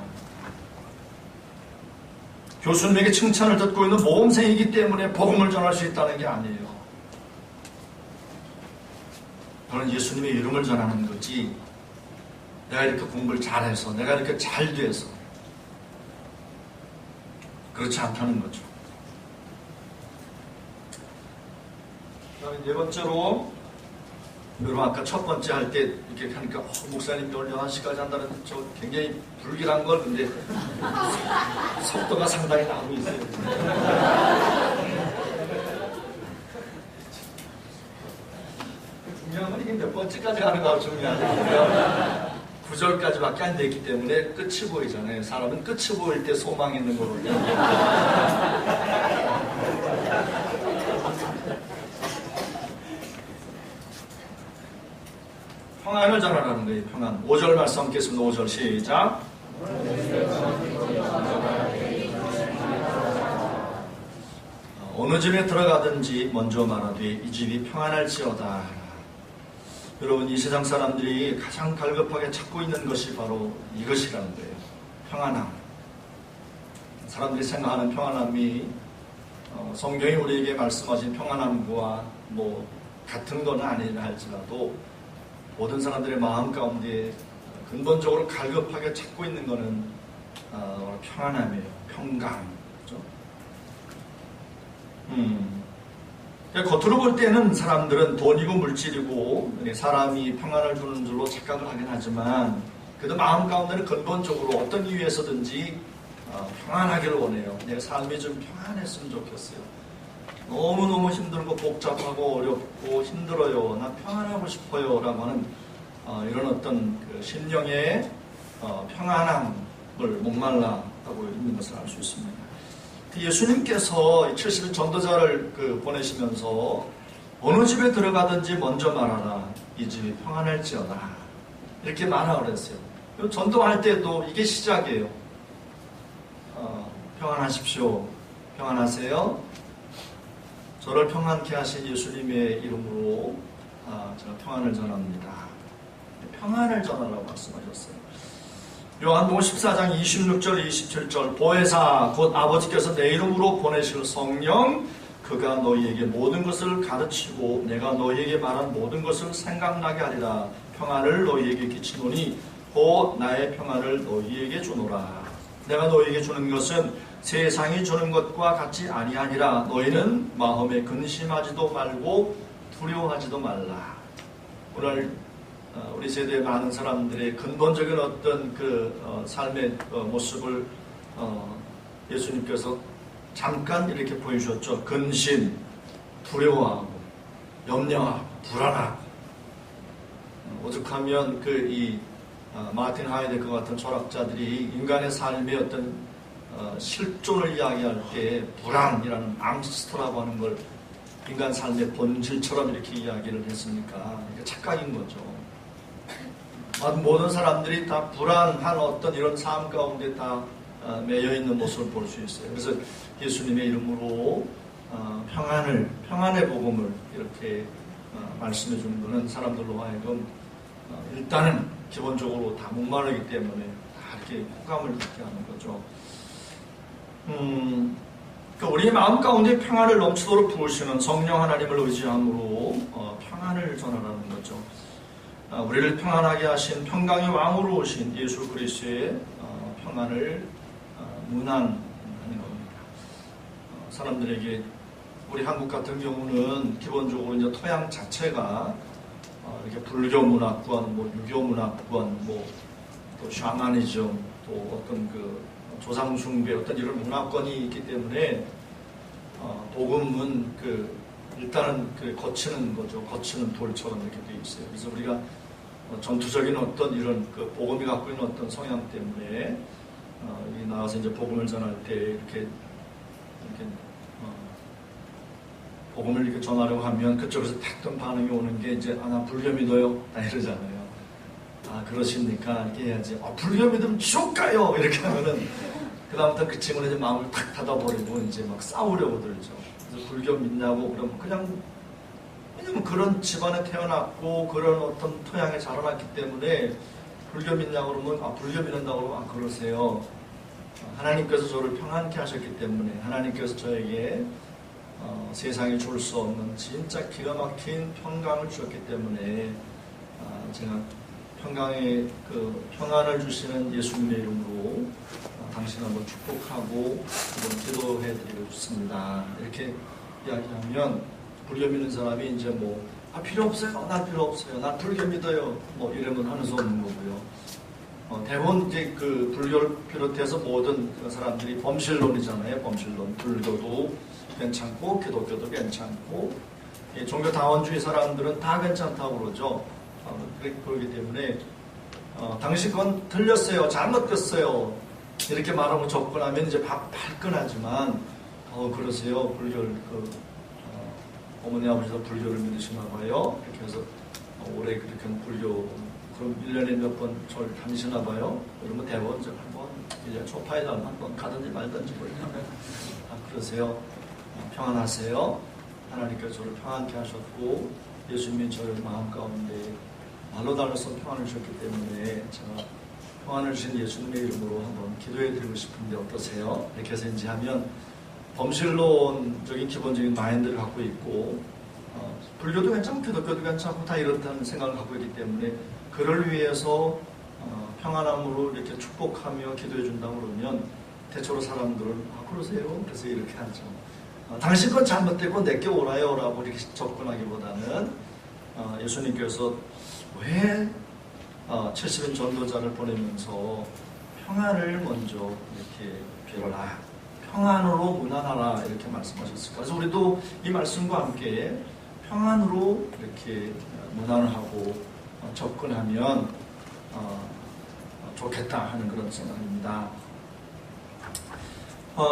교수님에게 칭찬을 듣고 있는 모범생이기 때문에 복음을 전할 수 있다는 게 아니에요. 저는 예수님의 이름을 전하는 거지, 내가 이렇게 공부를 잘해서, 내가 이렇게 잘 돼서 그렇지 않다는 거죠. 그다음에 네 번째로, 여러분 아까 첫 번째 할 때 이렇게 하니까 목사님 오늘 11시까지 한다는 저 굉장히 불길한 걸, 근데 속도가 상당히 나오고 있어요. 중요한 건 이게 몇 번째까지 하는가 중요하거든요. 9절까지밖에 안 됐기 때문에 끝이 보이잖아요. 사람은 끝이 보일 때 소망이 있는 거거든요. 평안을 전하라는 거예요. 평안. 5절 말씀 함께했습니다. 5절 시작. 어느 집에 들어가든지 먼저 말하되 이 집이 평안할지어다. 여러분, 이 세상 사람들이 가장 갈급하게 찾고 있는 것이 바로 이것이라는 거예요. 평안함. 사람들이 생각하는 평안함이 성경이 우리에게 말씀하신 평안함과 뭐 같은 건 아니라 할지라도 모든 사람들의 마음 가운데 근본적으로 갈급하게 찾고 있는 것은 평안함이에요. 평강. 그렇죠? 겉으로 볼 때는 사람들은 돈이고 물질이고 사람이 평안을 주는 줄로 착각을 하긴 하지만, 그래도 마음 가운데는 근본적으로 어떤 이유에서든지 평안하기를 원해요. 내 삶이 좀 평안했으면 좋겠어요. 너무너무 힘들고 복잡하고 어렵고 힘들어요. 나 평안하고 싶어요. 라고 하는 이런 어떤 그 심령의 평안함을 목말라하고 있는 것을 알 수 있습니다. 예수님께서 70일 전도자를 보내시면서 어느 집에 들어가든지 먼저 말하라. 이 집이 평안할지어다. 이렇게 말하라고 그랬어요. 전도할 때도 이게 시작이에요. 평안하십시오. 평안하세요. 저를 평안케 하신 예수님의 이름으로 제가 평안을 전합니다. 평안을 전하라고 말씀하셨어요. 요한복음 14장 26절 27절 보혜사 곧 아버지께서 내 이름으로 보내실 성령 그가 너희에게 모든 것을 가르치고 내가 너희에게 말한 모든 것을 생각나게 하리라. 평안을 너희에게 끼치노니 곧 나의 평안을 너희에게 주노라. 내가 너희에게 주는 것은 세상이 주는 것과 같이 아니하니라. 너희는 마음에 근심하지도 말고 두려워하지도 말라. 오늘 우리 세대의 많은 사람들의 근본적인 어떤 삶의 모습을 예수님께서 잠깐 이렇게 보여주셨죠. 근심, 두려워하고, 염려하고, 불안하고. 오죽하면 마틴 하이데거 같은 철학자들이 인간의 삶의 어떤 실존을 이야기할 때 불안이라는 앙스트라고 하는 걸 인간 삶의 본질처럼 이렇게 이야기를 했으니까 이게 착각인 거죠. 모든 사람들이 다 불안한 어떤 이런 삶 가운데 다 매여 있는 모습을 볼 수 있어요. 그래서 예수님의 이름으로 평안의 복음을 이렇게 말씀해 주는 것은 사람들로 하여금 일단은 기본적으로 다 목마르기 때문에 다 이렇게 호감을 갖게 하는 거죠. 우리 마음 가운데 평안을 넘치도록 부으시는 성령 하나님을 의지함으로 평안을 전하라는 거죠. 우리를 평안하게 하신 평강의 왕으로 오신 예수 그리스도의 평안을 문안하는 겁니다. 사람들에게 우리 한국 같은 경우는 기본적으로 이제 토양 자체가 이렇게 불교 문화권, 유교 문화권, 또 샤머니즘, 또 어떤 조상 숭배 어떤 이런 문화권이 있기 때문에 복음은 일단은 거치는 거죠. 거치는 돌처럼 이렇게 되어 있어요. 그래서 우리가 전투적인 어떤 이런 복음이 갖고 있는 어떤 성향 때문에 나와서 이제 복음을 전할 때 이렇게 복음을 이렇게 전하려고 하면 그쪽에서 탁 반응이 오는 게 이제 나 불교 믿어요. 이러잖아요. 그러십니까? 이렇게 해야지. 불교 믿으면 지옥 가요. 이렇게 하면은 그다음부터 그 친구는 이제 마음을 탁 닫아버리고 이제 막 싸우려고 들죠. 그래서 불교 믿냐고 그러면 그냥 왜냐면 그런 집안에 태어났고 그런 어떤 토양에 자라났기 때문에 불교 믿냐고 그러면 불교 믿는다고 그러면 그러세요. 하나님께서 저를 평안케 하셨기 때문에 하나님께서 저에게 세상에 줄 수 없는 진짜 기가 막힌 평강을 주셨기 때문에 제가 평안을 주시는 예수님의 이름으로 당신을 한번 축복하고 한번 기도해 드리고 싶습니다. 이렇게 이야기하면 불교 믿는 사람이 이제 필요 없어요. 난 필요 없어요. 난 불교 믿어요. 이러면 하는 수 없는 거고요. 대부분 이제 그 불교를 비롯해서 모든 사람들이 범실론이잖아요. 범실론. 불교도 괜찮고 기독교도 괜찮고 종교 다원주의 사람들은 다 괜찮다고 그러죠. 그렇기 때문에 당신 건 틀렸어요. 잘못됐어요. 이렇게 말하고 접근하면 이제 발끈하지만 그러세요. 불교를 어머니 아버지도 불교를 믿으시나 봐요. 이렇게 해서 올해 그렇게 불교 그럼 1년에 몇 번 절 다니시나 봐요. 그러면 대부분 한번 이제 초파에 한번 가든지 말든지 그러세요. 평안하세요. 하나님께서 저를 평안케 하셨고 예수님이 저를 마음 가운데 말로 달라서 평안을 주셨기 때문에 제가 평안을 주신 예수님의 이름으로 한번 기도해 드리고 싶은데 어떠세요? 이렇게 해서 이제 하면 범실론적인 기본적인 마인드를 갖고 있고 불교도 괜찮고 기독교도 괜찮고 다 이렇다는 생각을 갖고 있기 때문에 그를 위해서 평안함으로 이렇게 축복하며 기도해 준다고 그러면 대체로 사람들은 그러세요? 그래서 이렇게 하죠. 당신 건 잘못됐고 내게 오라요 라고 이렇게 접근하기보다는 예수님께서 왜 70인 전도자를 보내면서 평안을 먼저 이렇게 빌어라, 평안으로 무난하라 이렇게 말씀하셨을까. 그래서 우리도 이 말씀과 함께 평안으로 이렇게 무난을 하고 접근하면 좋겠다 하는 그런 생각입니다.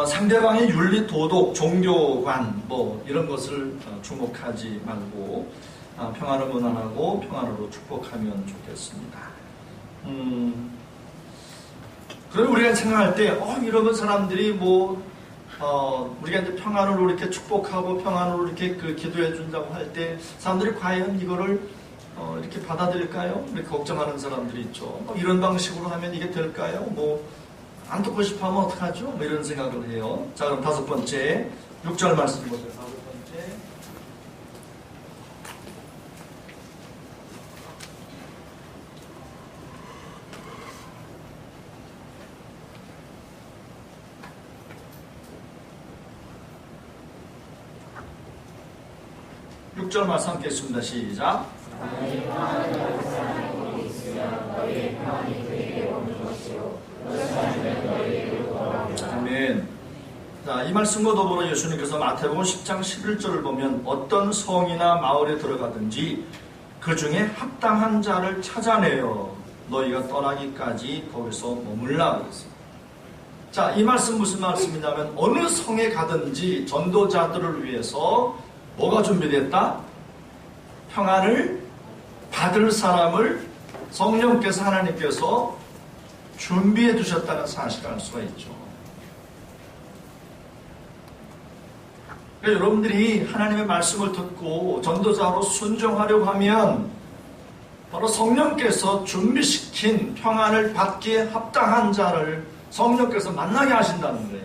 상대방의 윤리, 도덕, 종교관 이런 것을 주목하지 말고 평안을 무난하고 평안으로 축복하면 좋겠습니다. 그럼 우리가 생각할 때 이러면 사람들이 우리가 이제 평안으로 이렇게 축복하고 평안으로 이렇게 기도해 준다고 할 때 사람들이 과연 이거를 이렇게 받아들일까요? 이렇게 걱정하는 사람들이 있죠. 이런 방식으로 하면 이게 될까요? 안 듣고 싶어 하면 어떡하죠? 이런 생각을 해요. 자, 그럼 5번째 6절 말씀 보세요. 5번째 6절 말씀 함께 읽습니다. 시작. 아멘. 자, 이 말씀과 더불어 예수님께서 마태복음 10장 11절을 보면 어떤 성이나 마을에 들어가든지 그 중에 합당한 자를 찾아내어 너희가 떠나기까지 거기서 머물라 그랬습니다. 자, 이 말씀 무슨 말씀이냐면 어느 성에 가든지 전도자들을 위해서 뭐가 준비됐다? 평안을 받을 사람을 성령께서 하나님께서 준비해 두셨다는 사실을 알 수가 있죠. 그러니까 여러분들이 하나님의 말씀을 듣고 전도자로 순종하려고 하면 바로 성령께서 준비시킨 평안을 받기에 합당한 자를 성령께서 만나게 하신다는 거예요.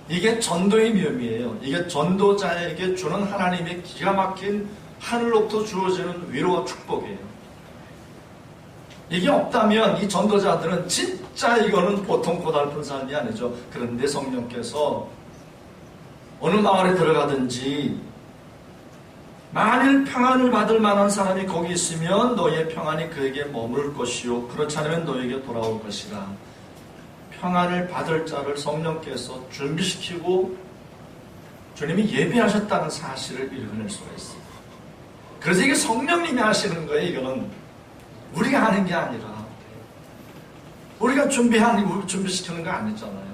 이게 전도의 묘미예요. 이게 전도자에게 주는 하나님의 기가 막힌 하늘로부터 주어지는 위로와 축복이에요. 이게 없다면 이 전도자들은 진짜 이거는 보통 고달픈 삶이 아니죠. 그런데 성령께서 어느 마을에 들어가든지 만일 평안을 받을 만한 사람이 거기 있으면 너희의 평안이 그에게 머물 것이요 그렇지 않으면 너희에게 돌아올 것이라. 평안을 받을 자를 성령께서 준비시키고 주님이 예비하셨다는 사실을 읽어낼 수가 있어요. 그래서 이게 성령님이 하시는 거예요. 이거는 우리가 하는 게 아니라 우리가 준비시키는 거 아니잖아요.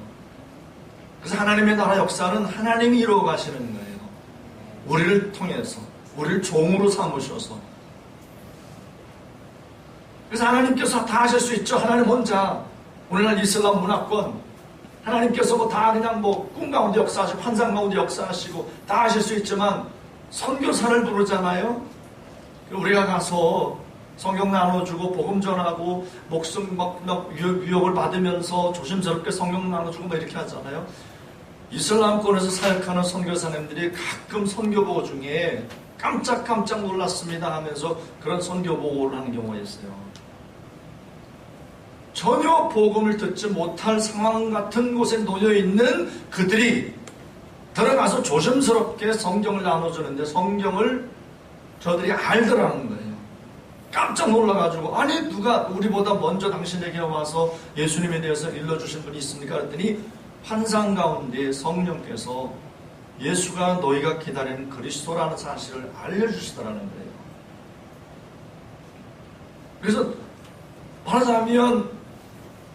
그래서 하나님의 나라 역사는 하나님이 이루어 가시는 거예요. 우리를 통해서 우리를 종으로 삼으셔서. 그래서 하나님께서 다 하실 수 있죠. 하나님 혼자. 오늘날 이슬람 문화권 하나님께서 다 그냥 꿈 가운데 역사하시고 환상 가운데 역사하시고 다 하실 수 있지만 선교사를 부르잖아요. 우리가 가서 성경 나눠주고 복음 전하고 목숨 유혹을 받으면서 조심스럽게 성경 나눠주고 이렇게 하잖아요. 이슬람권에서 사역하는 선교사님들이 가끔 선교보고 중에 깜짝 놀랐습니다 하면서 그런 선교보고를 하는 경우가 있어요. 전혀 복음을 듣지 못할 상황 같은 곳에 놓여있는 그들이 들어가서 조심스럽게 성경을 나눠주는데 성경을 저들이 알더라는 거예요. 깜짝 놀라가지고 아니 누가 우리보다 먼저 당신에게 와서 예수님에 대해서 일러주신 분이 있습니까? 그랬더니 환상 가운데 성령께서 예수가 너희가 기다리는 그리스도라는 사실을 알려주시더라는 거예요. 그래서 말하자면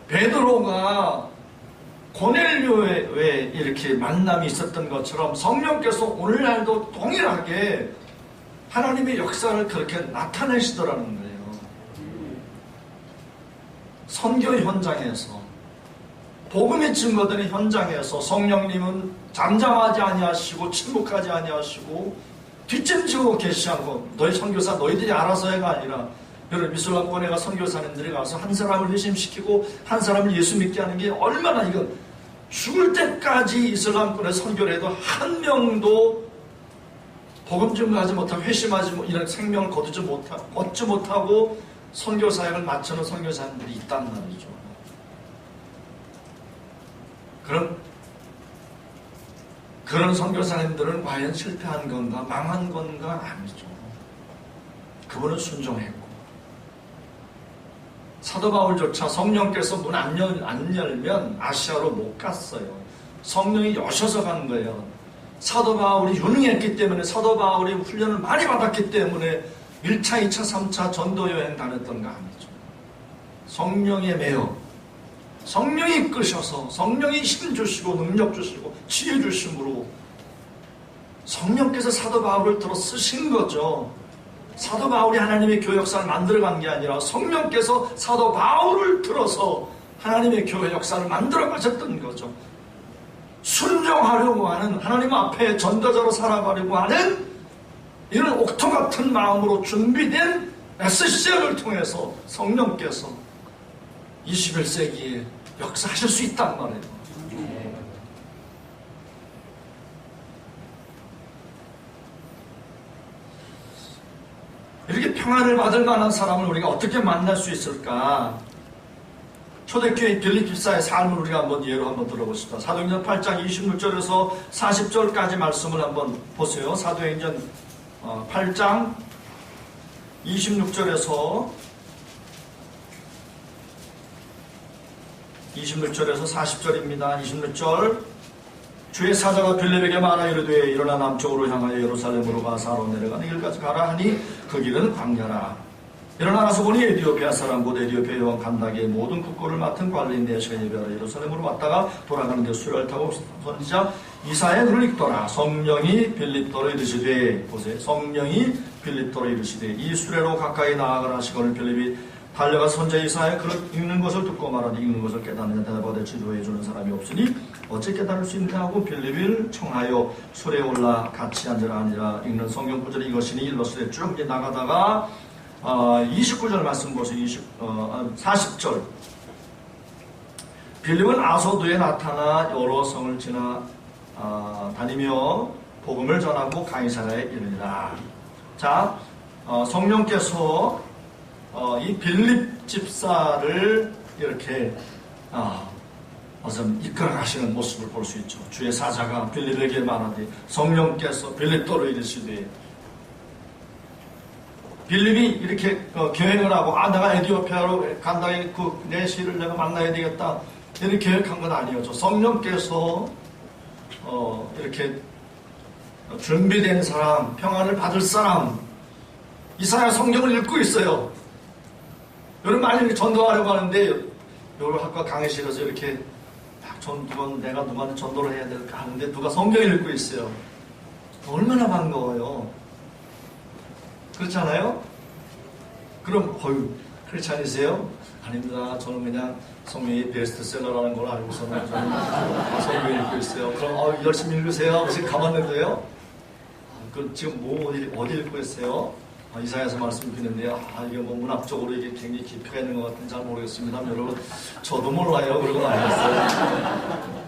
베드로가 고넬료에 왜 이렇게 만남이 있었던 것처럼 성령께서 오늘날도 동일하게 하나님의 역사를 그렇게 나타내시더라는 거예요. 선교 현장에서 복음이 증거되는 현장에서 성령님은 잠잠하지 아니하시고 침묵하지 아니하시고 뒷짐지고 계시하고 너희 선교사 너희들이 알아서 해가 아니라 여러분 이슬람권에 가 선교사님들이 가서 한 사람을 회심시키고 한 사람을 예수 믿게 하는 게 얼마나 이거 죽을 때까지 이슬람권에 선교를 해도 한 명도 복음 증거하지 못하고 회심하지 이런 생명을 얻지 못하고 선교 사역을 마치는 선교사님들이 있단 말이죠. 그런 선교사님들은 과연 실패한 건가 망한 건가 아니죠. 그분은 순종했고 사도 바울조차 성령께서 문 안 열면 아시아로 못 갔어요. 성령이 여셔서 간 거예요. 사도 바울이 유능했기 때문에 사도 바울이 훈련을 많이 받았기 때문에 1차, 2차, 3차 전도 여행 다녔던 거 아니죠. 성령에 매여 성령이 이끄셔서 성령이 힘 주시고 능력 주시고 지혜 주심으로 성령께서 사도 바울을 들어 쓰신 거죠. 사도 바울이 하나님의 교회 역사를 만들어간 게 아니라 성령께서 사도 바울을 들어서 하나님의 교회 역사를 만들어 가셨던 거죠. 순종하려고 하는 하나님 앞에 전도자로 살아가려고 하는 이런 옥토 같은 마음으로 준비된 SCL을 통해서 성령께서 21세기에 역사하실 수 있단 말이에요. 이렇게 평안을 받을 만한 사람을 우리가 어떻게 만날 수 있을까? 초대교회 빌립 집사의 삶을 우리가 한번 예로 한번 들어보십시다. 사도행전 8장 26절에서 40절까지 말씀을 한번 보세요. 사도행전 8장 26절에서 40절입니다. 26절 주의 사자가 빌립에게 말하 이르되 일어나 남쪽으로 향하여 예루살렘으로 가 사로 내려가는 길까지 가라 하니 그 길은 광야라. 일어나 가서 보니 에디오피아 사람 곧 에디오피아 여왕 간다기의 모든 국고를 맡은 관리인 네시가 예배하러 예루살렘으로 왔다가 돌아가는데 수레를 타고 선지자 이사야의 눈을 읽더라. 성령이 빌립도로 이르시되 보세요. 성령이 빌립도로 이르시되 이 수레로 가까이 나아가라 하시거늘 빌립이 달려가 선지자 이사야의 글을 읽는 것을 듣고 말하니 읽는 것을 깨닫는 대답하되 지도해 주는 사람이 없으니 어찌 깨달을 수 있는가 하고 빌립을 청하여 수레에 올라 같이 앉으라 하니라. 읽는 성경 구절이 이것이니 일러스되 쭉 나가다가 29절 말씀 보세요. 40절 빌립은 아소도에 나타나 여러 성을 지나 다니며 복음을 전하고 가이사랴에 이르니라. 자, 성령께서 이 빌립 집사를 이렇게 이끌어 가시는 모습을 볼 수 있죠. 주의 사자가 빌립에게 말하되 성령께서 빌립도로 이르시되 빌립이 이렇게 계획을 하고 내가 에디오피아로 간다에 내 시를 내가 만나야 되겠다 이렇게 계획한 건 아니었죠. 성령께서 이렇게 준비된 사람, 평안을 받을 사람, 이사야 성경을 읽고 있어요. 여러분 많이 전도하려고 하는데 여러분 학과 강의실에서 이렇게 내가 누구한테 전도를 해야 될까 하는데 누가 성경을 읽고 있어요. 얼마나 반가워요. 그렇지 않아요? 그럼 그렇지 않으세요? 아닙니다. 저는 그냥 성경이 베스트셀러라는 걸 알고서는 저는 성경을 읽고 있어요. 그럼 열심히 읽으세요. 무슨 가만 놔둬요? 그 지금 뭐 어디 읽고 있어요? 이사야서 말씀 읽는데요. 이게 뭐 문학적으로 이게 굉장히 깊이가 있는 것 같은지 잘 모르겠습니다. 여러분, 저도 몰라요. 그러고 말했어요.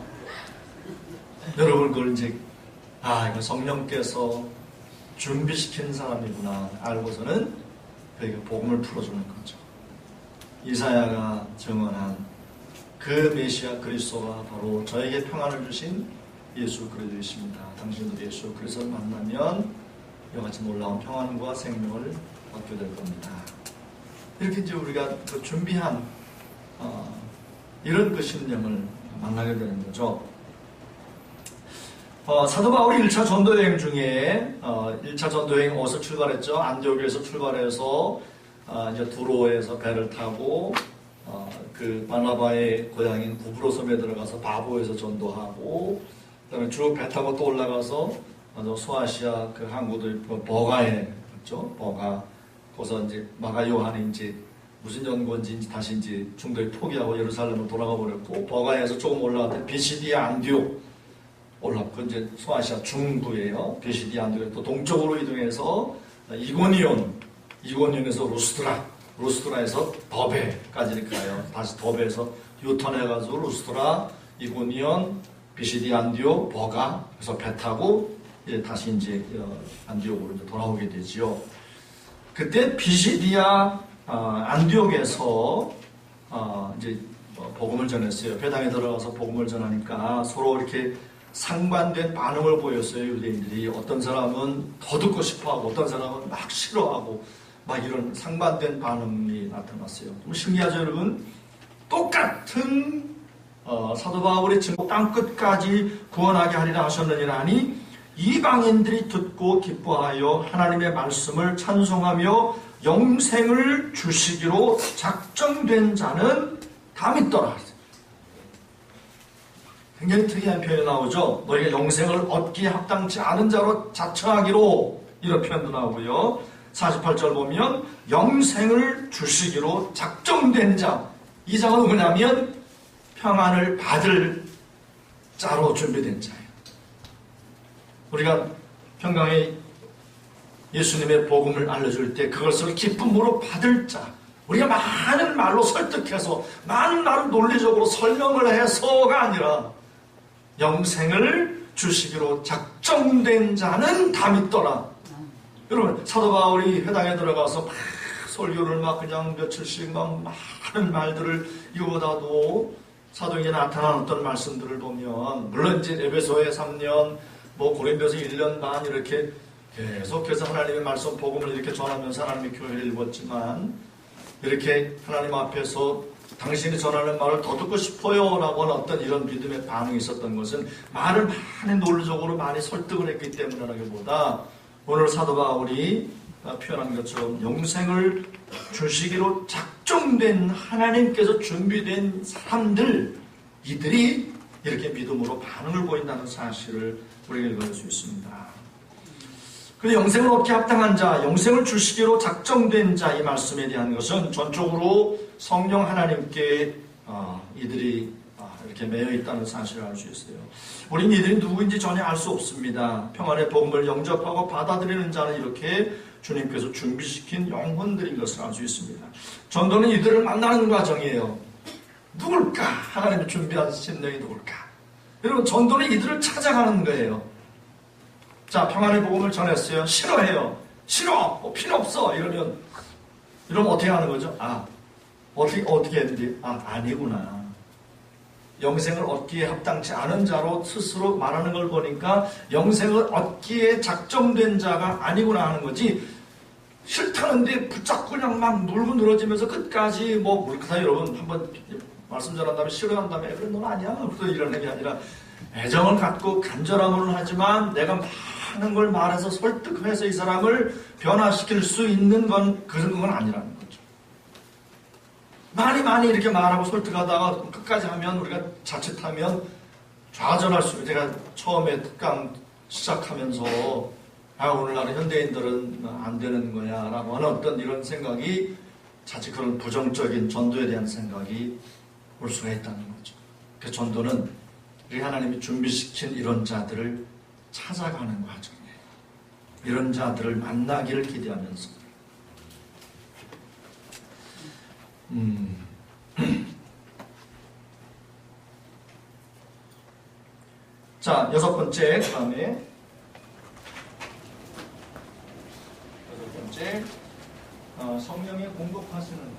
여러분, 그걸 이제, 이거 성령께서 준비시킨 사람이구나 알고서는 그에게 복음을 풀어주는 거죠. 이사야가 증언한 그 메시아 그리스도가 바로 저에게 평안을 주신 예수 그리스도이십니다. 당신도 예수 그리스도를 만나면 이와 같이 놀라운 평안과 생명을 얻게 될 겁니다. 이렇게 이제 우리가 그 준비한 이런 그 심령을 만나게 되는 거죠. 사도 바울이 1차 전도여행 중에 1차 전도여행 어디서 출발했죠? 안디옥에서 출발해서 이제 두로에서 배를 타고 그 바나바의 고향인 구브로 섬에 들어가서 바보에서 전도하고, 그다음에 쭉 배 타고 또 올라가서 소아시아 그 항구도 버가에 갔죠. 버가 거기서 이제 마가 요한이 이제 무슨 연구인지 다시 이제 중도에 포기하고 예루살렘으로 돌아가 버렸고, 버가에서 조금 올라갔더니 비시디아 안디옥 올라갔고, 이제 소아시아 중부예요. 비시디아 안디옥에 또 동쪽으로 이동해서 이고니온에서 루스드라에서 더베까지 가요. 다시 더베에서 유턴해가지고 루스드라, 이고니온, 비시디아 안디옥, 버가, 그래서 배 타고 다시 이제 안디옥으로 이제 돌아오게 되지요. 그때 비시디아 안디옥에서 이제 복음을 전했어요. 배당에 들어가서 복음을 전하니까 서로 이렇게 상반된 반응을 보였어요. 유대인들이 어떤 사람은 더 듣고 싶어하고 어떤 사람은 막 싫어하고 막 이런 상반된 반응이 나타났어요. 좀 신기하죠, 여러분? 똑같은 사도 바울이 지금 땅 끝까지 구원하게 하리라 하셨느니라 하니 이방인들이 듣고 기뻐하여 하나님의 말씀을 찬송하며 영생을 주시기로 작정된 자는 다 믿더라. 굉장히 특이한 표현이 나오죠. 너희가 영생을 얻기에 합당치 않은 자로 자처하기로, 이런 표현도 나오고요. 48절 보면 영생을 주시기로 작정된 자, 이 자가 누구냐면 평안을 받을 자로 준비된 자예요. 우리가 평강에 예수님의 복음을 알려줄 때 그것을 기쁨으로 받을 자, 우리가 많은 말로 설득해서 많은 말을 논리적으로 설명을 해서가 아니라 영생을 주시기로 작정된 자는 다 믿더라. 여러분, 사도 바울이 회당에 들어가서 막 설교를 막 그냥 며칠씩 막 많은 말들을, 이거보다도 사도행전에 나타난 어떤 말씀들을 보면, 물론 이제 에베소에 3년, 고린도서 1년 반 이렇게 계속해서 하나님의 말씀 복음을 이렇게 전하면서 하나님의 교회를 일궜지만, 이렇게 하나님 앞에서 당신이 전하는 말을 더 듣고 싶어요 라고 하는 어떤 이런 믿음의 반응이 있었던 것은 말을 많이 논리적으로 많이 설득을 했기 때문이라기보다, 오늘 사도 바울이 표현한 것처럼 영생을 주시기로 작정된 하나님께서 준비된 사람들, 이들이 이렇게 믿음으로 반응을 보인다는 사실을 우리가 읽을 수 있습니다. 그런데 영생을 얻기 합당한 자, 영생을 주시기로 작정된 자, 이 말씀에 대한 것은 전적으로 성령 하나님께 이들이 이렇게 매여 있다는 사실을 알 수 있어요. 우린 이들이 누구인지 전혀 알 수 없습니다. 평안의 복음을 영접하고 받아들이는 자는 이렇게 주님께서 준비시킨 영혼들인 것을 알 수 있습니다. 전도는 이들을 만나는 과정이에요. 누굴까? 하나님이 준비한 심령이 누굴까? 여러분, 전도는 이들을 찾아가는 거예요. 자, 평안의 복음을 전했어요. 싫어해요. 싫어! 필요 없어! 이러면 어떻게 하는 거죠? 어떻게 했는지, 아니구나. 영생을 얻기에 합당치 않은 자로 스스로 말하는 걸 보니까 영생을 얻기에 작정된 자가 아니구나 하는 거지, 싫다는데 붙잡고 그냥 막 물고 늘어지면서 끝까지 물크다. 여러분, 한번 말씀 전한 다음에 싫어한 다음에 그래, 넌 아니야. 그래서 이런 게 아니라 애정을 갖고 간절함으로는 하지만 내가 많은 걸 말해서 설득해서 이 사람을 변화시킬 수 있는 그런 건 아니라는 거죠. 많이 이렇게 말하고 설득하다가 끝까지 하면, 우리가 자칫하면 좌절할 수 있어요. 제가 처음에 특강 시작하면서 오늘날 현대인들은 안 되는 거야 라고 하는 어떤 이런 생각이, 자칫 그런 부정적인 전도에 대한 생각이 올 수가 있다는 거죠. 그 전도는 우리 하나님이 준비시킨 이런 자들을 찾아가는 과정이에요. 이런 자들을 만나기를 기대하면서 자, 여섯 번째, 그 다음에 여섯 번째, 성령의 공급하시는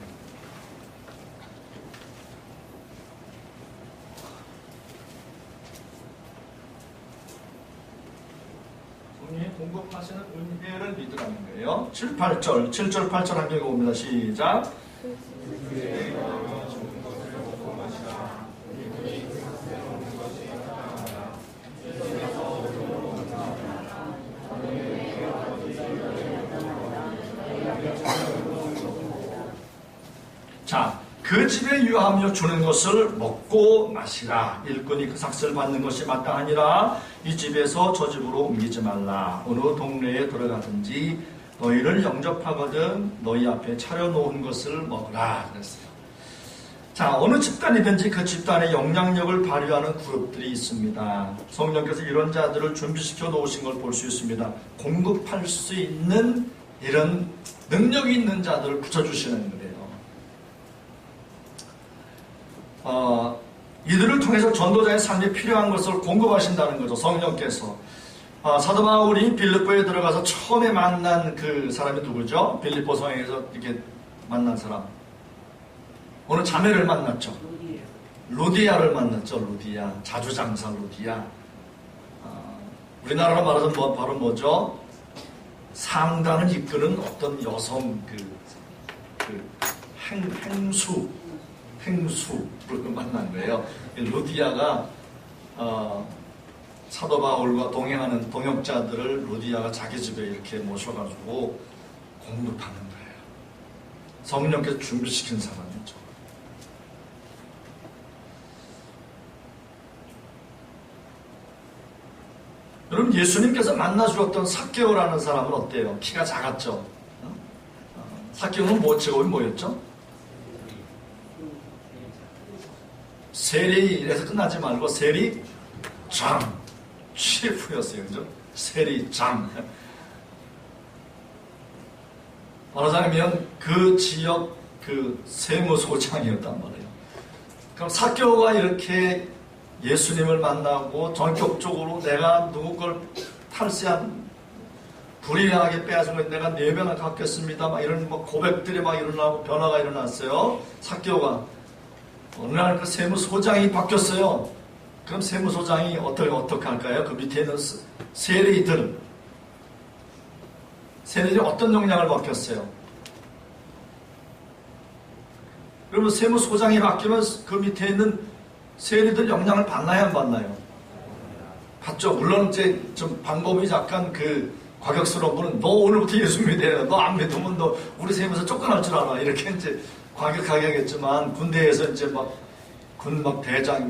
성령의 공급하시는 은혜를 믿으라는 거예요. 7, 8절, 7절, 8절 한 개 봅니다. 시작. 자, 그 집에 유하며 주는 것을 먹고 마시라. 일꾼이 그 삭슬 받는 것이 마땅하니라. 이 집에서 저 집으로 옮기지 말라. 어느 동네에 들어가든지 너희를 영접하거든 너희 앞에 차려놓은 것을 먹으라. 그랬어요. 자, 어느 집단이든지 그 집단의 영향력을 발휘하는 그룹들이 있습니다. 성령께서 이런 자들을 준비시켜 놓으신 걸 볼 수 있습니다. 공급할 수 있는 이런 능력이 있는 자들을 붙여주시는 거예요. 이들을 통해서 전도자의 삶이 필요한 것을 공급하신다는 거죠. 성령께서. 사도 바울이 빌립보에 들어가서 처음에 만난 그 사람이 누구죠? 빌립보 성에서 이렇게 만난 사람. 어느 자매를 만났죠. 루디아를 만났죠. 루디아. 자주장사 루디아. 우리나라로 말하자면 바로 뭐죠? 상단을 이끄는 어떤 여성 행수를 만난 거예요. 루디아가 사도 바울과 동행하는 동역자들을 루디아가 자기 집에 이렇게 모셔가지고 공급하는 거예요. 성령께서 준비시킨 사람이죠. 여러분, 예수님께서 만나주었던 삭개오라는 사람은 어때요? 키가 작았죠? 삭개오는 직업이 뭐였죠? 세리에서 끝나지 말고 세리장, 셰프였어요. 그죠? 세리장. 말하자면 그 지역 그 세무소장이었단 말이에요. 그럼 삭개오가 이렇게 예수님을 만나고 전격적으로 내가 누구 걸 탈세한 불의하게 빼앗은 걸 내가 4배나 갚겠습니다. 막 이런 고백들이 막 일어나고 변화가 일어났어요. 삭개오가 어느 날 그 세무소장이 바뀌었어요. 그럼 세무소장이 어떻게 할까요? 그 밑에 있는 세리들이 어떤 영향을 받겠어요? 그러면 세무소장이 바뀌면 그 밑에 있는 세리들 영향을 받나요, 안 받나요? 받죠. 물론 이제 좀 방법이 약간 과격스러운 분은 너 오늘부터 예수 믿어야 너 안 믿으면 너 우리 세무서 쫓겨날 줄 알아. 이렇게 이제 과격하게 하겠지만 군대에서 이제 군 대장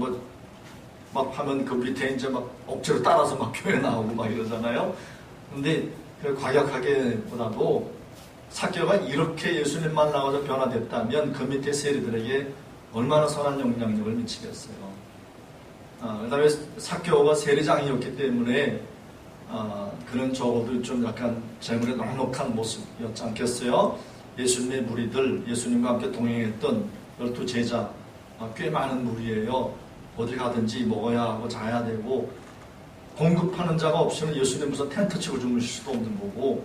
막 하면 그 밑에 이제 막 억지로 따라서 막 교회 나오고 막 이러잖아요. 근데 그 과격하게보다도 삭개오가 이렇게 예수님 만나고서 변화됐다면 그 밑에 세리들에게 얼마나 선한 영향력을 미치겠어요. 그 다음에 삭개오가 세리장이었기 때문에 그는 적어도 좀 약간 재물에 넉넉한 모습이었지 않겠어요? 예수님의 무리들, 예수님과 함께 동행했던 12제자 꽤 많은 무리예요. 어디 가든지 먹어야 하고 자야 되고 공급하는 자가 없으면 예수님 무슨 텐트 치고 주무실 수도 없는 거고,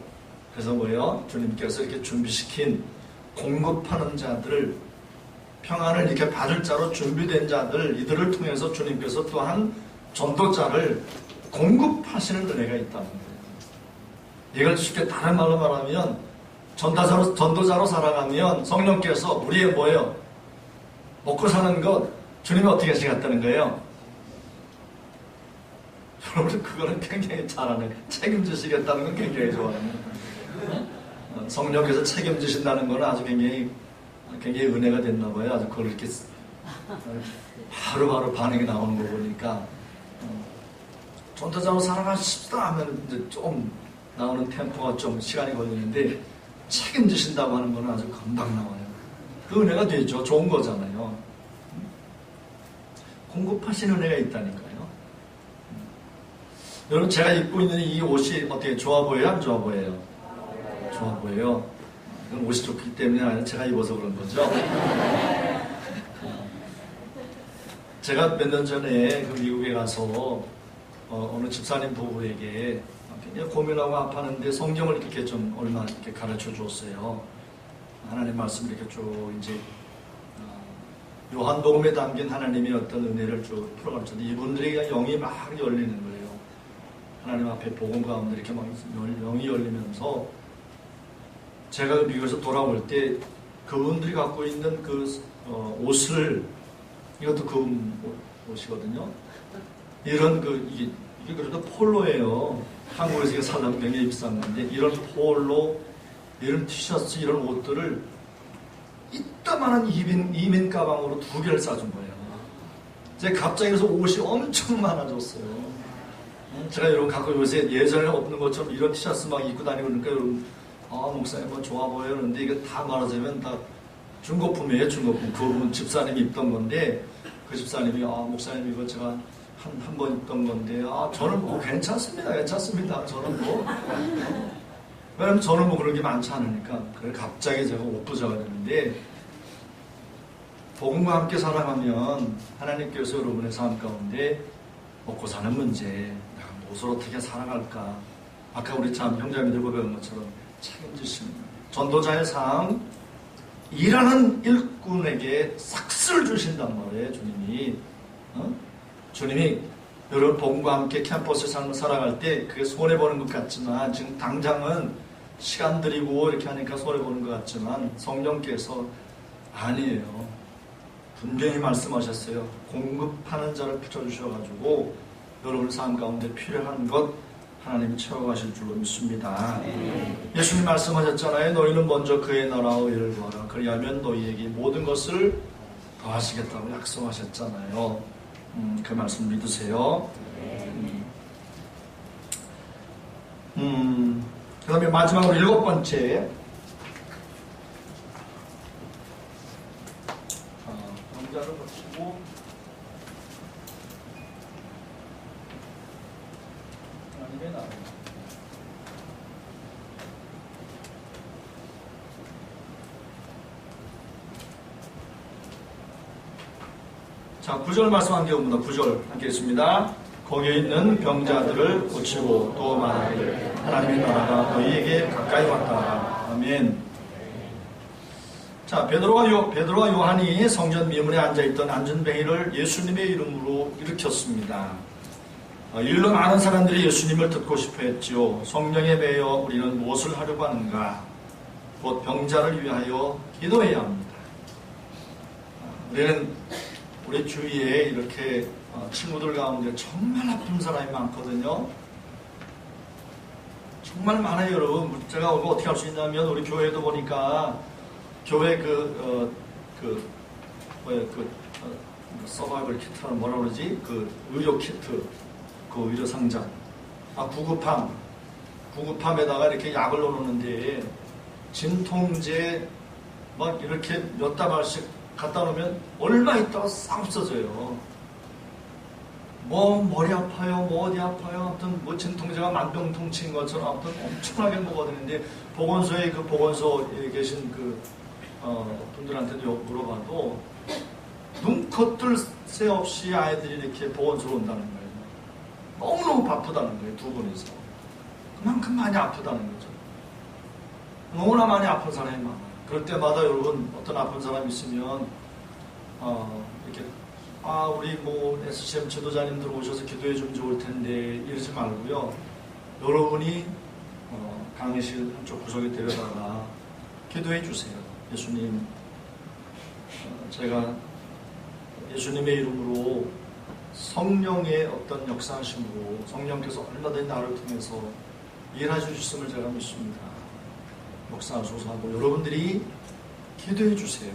그래서 뭐예요? 주님께서 이렇게 준비시킨 공급하는 자들을, 평안을 이렇게 받을 자로 준비된 자들, 이들을 통해서 주님께서 또한 전도자를 공급하시는 은혜가 있다는 거예요. 이걸 쉽게 다른 말로 말하면 전도자로 살아가면 성령께서 우리의 뭐예요? 먹고 사는 것 주님이 어떻게 하시겠다는 거예요? 여러분, 그거는 굉장히 잘하네. 책임지시겠다는 건 굉장히 좋아하네. 성령께서 책임지신다는 건 아주 굉장히 은혜가 됐나 봐요. 아주 그걸 이렇게 바로 반응이 나오는 거 보니까 전도자로 살아가십시다 하면 이제 좀 나오는 템포가 좀 시간이 걸리는데 책임지신다고 하는 건 아주 금방 나와요. 그 은혜가 되죠. 좋은 거잖아요. 공급하신 은혜가 있다니까요. 여러분 제가 입고 있는 이 옷이 어떻게 좋아 보여요? 안 좋아 보여요? 좋아 보여요. 이건 옷이 좋기 때문에 아니라 제가 입어서 그런 거죠. 제가 몇 년 전에 그 미국에 가서 어느 집사님 부부에게 굉장히 고민하고 아팠는데 성경을 이렇게 좀 얼마 이렇게 가르쳐 줬어요. 하나님 말씀 이렇게 쭉 이제 요한복음에 담긴 하나님의 어떤 은혜를 쭉 풀어가르쳤는데 이분들이 영이 막 열리는 거예요. 하나님 앞에 복음 가운데 이렇게 막 영이 열리면서 제가 미국에서 돌아올 때 그분들이 갖고 있는 그 옷을 이것도 그 옷이거든요. 이런 이게 그래도 폴로예요. 한국에서 이게 사려면 굉장히 비싼 건데 이런 폴로, 이런 티셔츠, 이런 옷들을 이따만한 이민 가방으로 2개를 싸준 거예요. 제가 갑자기 그래서 옷이 엄청 많아졌어요. 제가 여러분 갖고 요새 예전에 없는 것처럼 이런 티셔츠 막 입고 다니고 그러니까 여러분 목사님 뭐 좋아 보여요. 그런데 이게 다 말하자면 다 중고품이에요. 중고품. 그분 집사님이 입던 건데 그 집사님이 목사님 이거 제가 한 번 입던 건데 저는 뭐 괜찮습니다. 저는 뭐 왜냐면 저는 뭐 그런 게 많지 않으니까. 그래 갑자기 제가 옷 부자가 됐는데 복음과 함께 살아가면 하나님께서 여러분의 삶 가운데 먹고 사는 문제, 내가 무엇을 어떻게 살아갈까, 아까 우리 참 형제님들 배운 것처럼 책임지시는 전도자의 삶, 일하는 일꾼에게 삭스를 주신단 말이에요. 주님이 주님이 여러분 복음과 함께 캠퍼스 삶을 살아갈 때 그게 손해보는 것 같지만 지금 당장은 시간 들이고 이렇게 하니까 손해보는 것 같지만 성령께서 아니에요. 분명히 말씀하셨어요. 공급하는 자를 붙여주셔가지고 여러분 삶 가운데 필요한 것 하나님이 채워가실 줄로 믿습니다. 예수님 말씀하셨잖아요. 너희는 먼저 그의 나라와 의를 구하라. 그리하면 너희에게 모든 것을 더하시겠다고 약속하셨잖아요. 그 말씀 믿으세요. 그 다음에 마지막으로 7번째. 병자를 거치고 하나님의 나라. 자, 9절 말씀 함께 봅니다. 9절 함께 있습니다. 거기에 있는 병자들을 고치고 또 말하기를 하나님의 나라가 너희에게 가까이 왔다. 아멘. 자, 베드로와 요한이 성전 미문에 앉아있던 안전뱅이를 예수님의 이름으로 일으켰습니다. 일로 많은 사람들이 예수님을 듣고 싶어 했지요. 성령에 매여 우리는 무엇을 하려고 하는가? 곧 병자를 위하여 기도해야 합니다. 우리는 우리 주위에 이렇게 친구들 가운데 정말 아픈 사람이 많거든요. 정말 많아요, 여러분. 제가 어떻게 할 수 있냐면 우리 교회도 보니까 교회 서바이벌 키트는 뭐라 그러지? 그 의료 키트, 그 의료 상자. 구급함에다가 이렇게 약을 넣어놓는데 진통제 막 이렇게 몇 다발씩 갖다 놓으면 얼마 있다가 싹 없어져요. 뭐 머리 아파요, 뭐 어디 아파요, 아무튼 뭐 진통제가 만병통치인 것처럼 아무튼 엄청나게 먹어드는데 보건소에 그 보건소에 계신 그 분들한테도 물어봐도 눈코 뜰 새 없이 아이들이 이렇게 보건소로 온다는 거예요. 너무너무 바쁘다는 거예요. 두 분이서 그만큼 많이 아프다는 거죠. 너무나 많이 아픈 사람이 많아요. 그럴 때마다 여러분 어떤 아픈 사람이 있으면 이렇게 우리 뭐 SCM 지도자님들 오셔서 기도해 주면 좋을 텐데 이러지 말고요. 여러분이 강의실 한쪽 구석에 데려다가 기도해 주세요. 예수님, 제가 예수님의 이름으로 성령의 어떤 역사하심으로 성령께서 얼마든지 나를 통해서 일해 주셨음을 제가 믿습니다. 역사하소서 하고 여러분들이 기도해 주세요.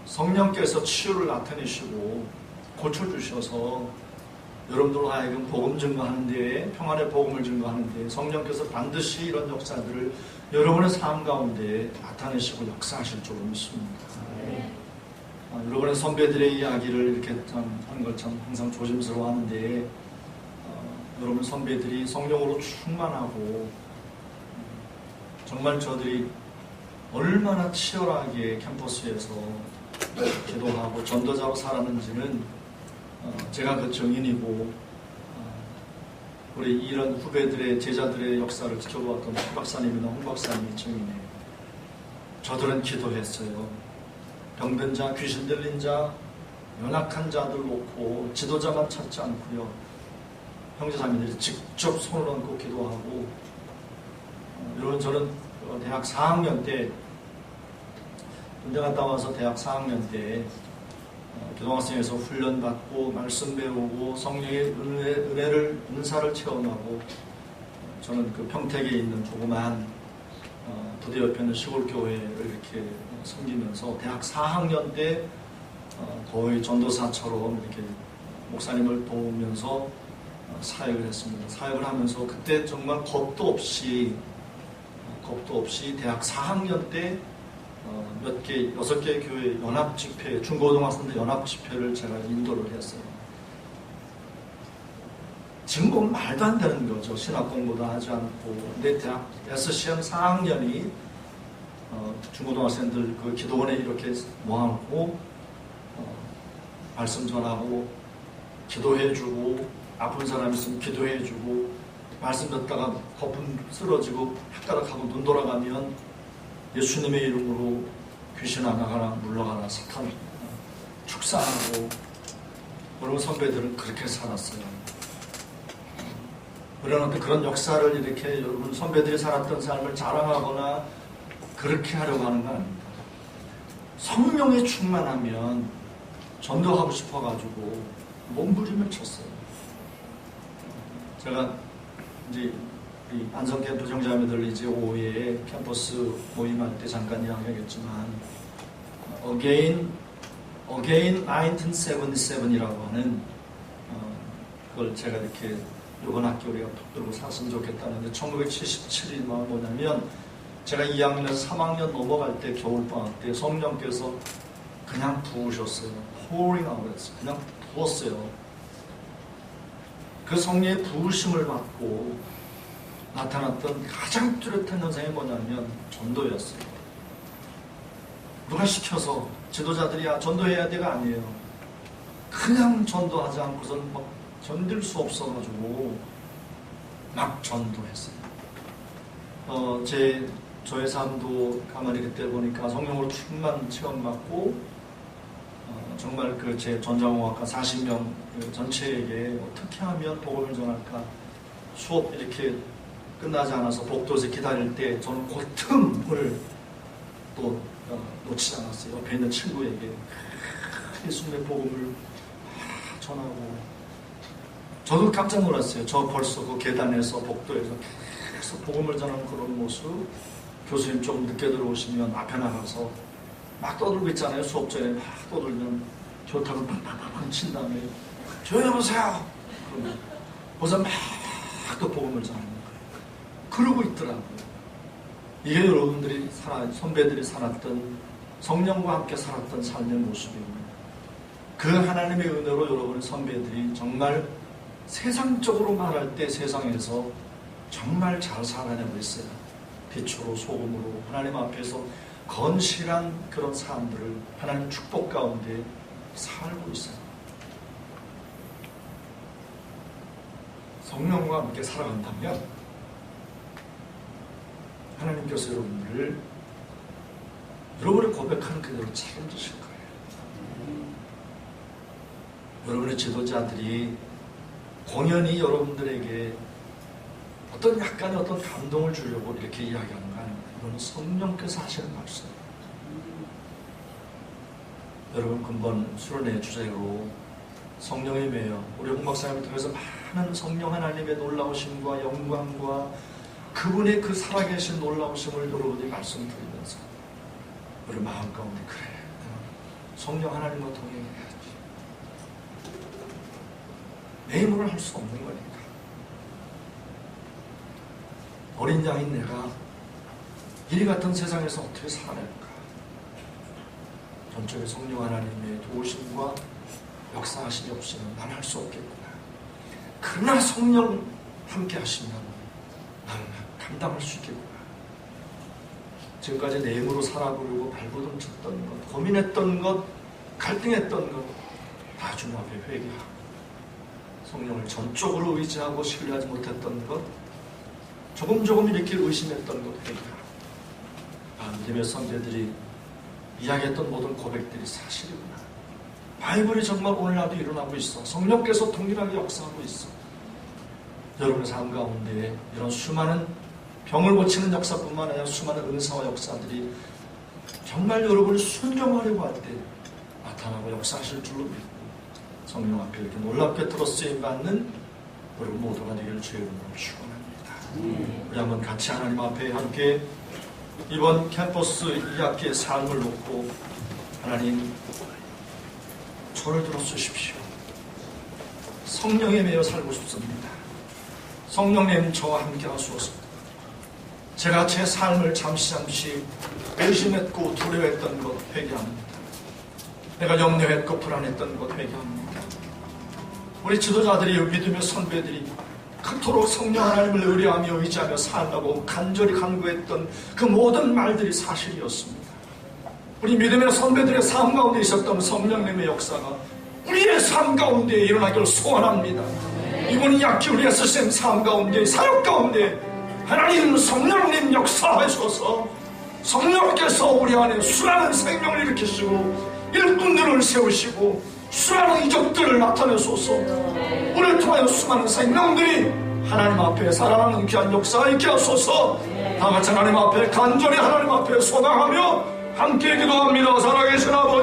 성령께서 치유를 나타내시고 고쳐주셔서 여러분들로 하여금 복음 증거하는데, 평안의 복음을 증거하는데 성령께서 반드시 이런 역사들을 여러분의 삶 가운데 나타내시고 역사하실 줄로 믿습니다. 여러분의 선배들의 이야기를 이렇게 하는 걸 참 항상 조심스러워하는데 여러분 선배들이 성령으로 충만하고 정말 저들이 얼마나 치열하게 캠퍼스에서 기도하고 전도자로 살았는지는 제가 그 증인이고 우리 이런 후배들의 제자들의 역사를 지켜보았던 홍 박사님이나 홍 박사님이 증인이에요. 저들은 기도했어요. 병든 자, 귀신 들린 자, 연약한 자들 놓고 지도자만 찾지 않고요. 형제자매들이 직접 손을 얹고 기도하고 여러분 저는 대학 4학년 때 군대 갔다 와서 대학 4학년 때 교동학생에서 훈련받고 말씀 배우고 성령의 은사를 체험하고 저는 그 평택에 있는 조그만 부대 옆에 있는 시골교회를 이렇게 섬기면서 대학 4학년 때 거의 전도사처럼 이렇게 목사님을 도우면서 사역을 했습니다. 사역을 하면서 그때 정말 겁도 없이 대학 4학년 때 몇 개, 6개 교회 연합 집회, 중고등학생들 연합 집회를 제가 인도를 했어요. 지금 보면 말도 안 되는 거죠. 신학 공부도 하지 않고. 근데 대학 SCM 4학년이 중고등학생들 그 기도원에 이렇게 모아놓고 말씀 전하고 기도해주고 아픈 사람 있으면 기도해주고 말씀 듣다가 거품 쓰러지고 혓가락하고 눈 돌아가면 예수님의 이름으로 귀신아 나가라 물러가라 사탄 축사하고 여러분 선배들은 그렇게 살았어요. 그런데 그런 역사를 이렇게 여러분 선배들이 살았던 삶을 자랑하거나 그렇게 하려고 하는 건 아닙니다. 성령에 충만하면 전도하고 싶어가지고 몸부림을 쳤어요. 제가 이제 이 안성캠프 정자매들 이제 오후에 캠퍼스 모임할 때 잠깐 이야기하겠지만 Again 1977이라고 하는 그걸 제가 이렇게 이번 학기 우리가 붙들고 샀으면 좋겠다는데 1977이 뭐냐면 제가 2학년 3학년 넘어갈 때 겨울방학 때 성령께서 그냥 부으셨어요. pouring out 했어요. 그냥 부었어요. 그 성령의 부으심을 받고 나타났던 가장 뚜렷한 현상이 뭐냐면 전도였어요. 누가 시켜서 지도자들이 전도해야 돼가 아니에요. 그냥 전도하지 않고서는 막 견딜 수 없어가지고 막 전도했어요. 저의 삶도 가만히 그때 보니까 성령으로 충만 체험받고 정말 그 제 전자공학과 40명 전체에게 어떻게 하면 복음을 전할까 수업 이렇게 끝나지 않아서 복도에서 기다릴 때 저는 그 틈을 또 놓치지 않았어요. 옆에 있는 친구에게 예수님의 복음을 전하고 저도 깜짝 놀랐어요. 저 벌써 그 계단에서 복도에서 계속 복음을 전하는 그런 모습. 교수님 좀 늦게 들어오시면 앞에 나가서 막 떠들고 있잖아요. 수업 전에 막 떠들면 교탁을 팡팡팡팡 친 다음에 조용히 해보세요. 그러면 보자 막 또 복음을 전하는 거예요. 그러고 있더라고요. 이게 여러분들이 선배들이 살았던 성령과 함께 살았던 삶의 모습입니다. 그 하나님의 은혜로 여러분의 선배들이 정말 세상적으로 말할 때 세상에서 정말 잘 살아내고 있어요. 빛으로 소금으로 하나님 앞에서 건실한 그런 사람들을 하나님 축복 가운데 살고 있어요. 성령과 함께 살아간다면 하나님께서 여러분을 고백하는 그대로 책임지실 거예요. 여러분의 지도자들이 공연히 여러분들에게 어떤 약간의 어떤 감동을 주려고 이렇게 이야기하는 거 아닙니다. 이건 성령께서 하시는 말씀. 여러분 근본 수련회 주제로 성령에 매여 우리 홍 박사님을 통해서 많은 성령 하나님의 놀라우심과 영광과 그분의 그 살아계신 놀라우심을 여러분이 말씀드리면서 우리 마음 가운데 그래 성령 하나님과 동행해야지. 내 힘으로 할 수 없는 거니까. 어린 양인 내가 이리 같은 세상에서 어떻게 살아낼까? 전적인 성령 하나님의 도우심과 역사하심이 없이는 난 할 수 없겠구나. 그러나 성령 함께 하시면 나는 감당할 수 있겠구나. 지금까지 내 힘으로 살아보려고 발버둥 쳤던 것, 고민했던 것, 갈등했던 것, 다 주님 앞에 회개하고 성령을 전적으로 의지하고 신뢰하지 못했던 것, 조금 이렇게 의심했던 것 회개하고, 믿음의 선배들이 이야기했던 모든 고백들이 사실이구나. 바이블이 정말 오늘날도 일어나고 있어. 성령께서 동일하게 역사하고 있어. 여러분의 삶 가운데 이런 수많은 병을 고치는 역사뿐만 아니라 수많은 은사와 역사들이 정말 여러분을 순종하려고 할 때 나타나고 역사하실 줄로 믿고 성령 앞에 이렇게 놀랍게 들어쓰임 받는 여러분 모두가 되기를 주의 이름으로 축원합니다. 우리 한번 같이 하나님 앞에 함께 이번 캠퍼스 2학기의 삶을 놓고 하나님 저를 들어주십시오. 성령에 매여 살고 싶습니다. 성령님 저와 함께 하소서. 제가 제 삶을 잠시 의심했고 두려워했던 것 회개합니다. 내가 염려했고 불안했던 것 회개합니다. 우리 지도자들이 믿음의 선배들이 그토록 성령 하나님을 의뢰하며 의지하며 살라고 간절히 간구했던 그 모든 말들이 사실이었습니다. 우리 믿음의 선배들의 삶 가운데 있었던 성령님의 역사가 우리의 삶 가운데 일어나기를 소원합니다. 이번 2학기 우리의 쓰신 삶 가운데 사역 가운데 하나님 성령님 역사하셔서 성령께서 우리 안에 수많은 생명을 일으키시고 일꾼들을 세우시고 수많은 이적들을 나타내소서. 우리를 통하여 수많은 생명들이 하나님 앞에 살아나는 귀한 역사가 있게 하소서. 다같이 하나님 앞에 간절히 하나님 앞에 소망하며 함께 기도합니다. 살아계신 아버지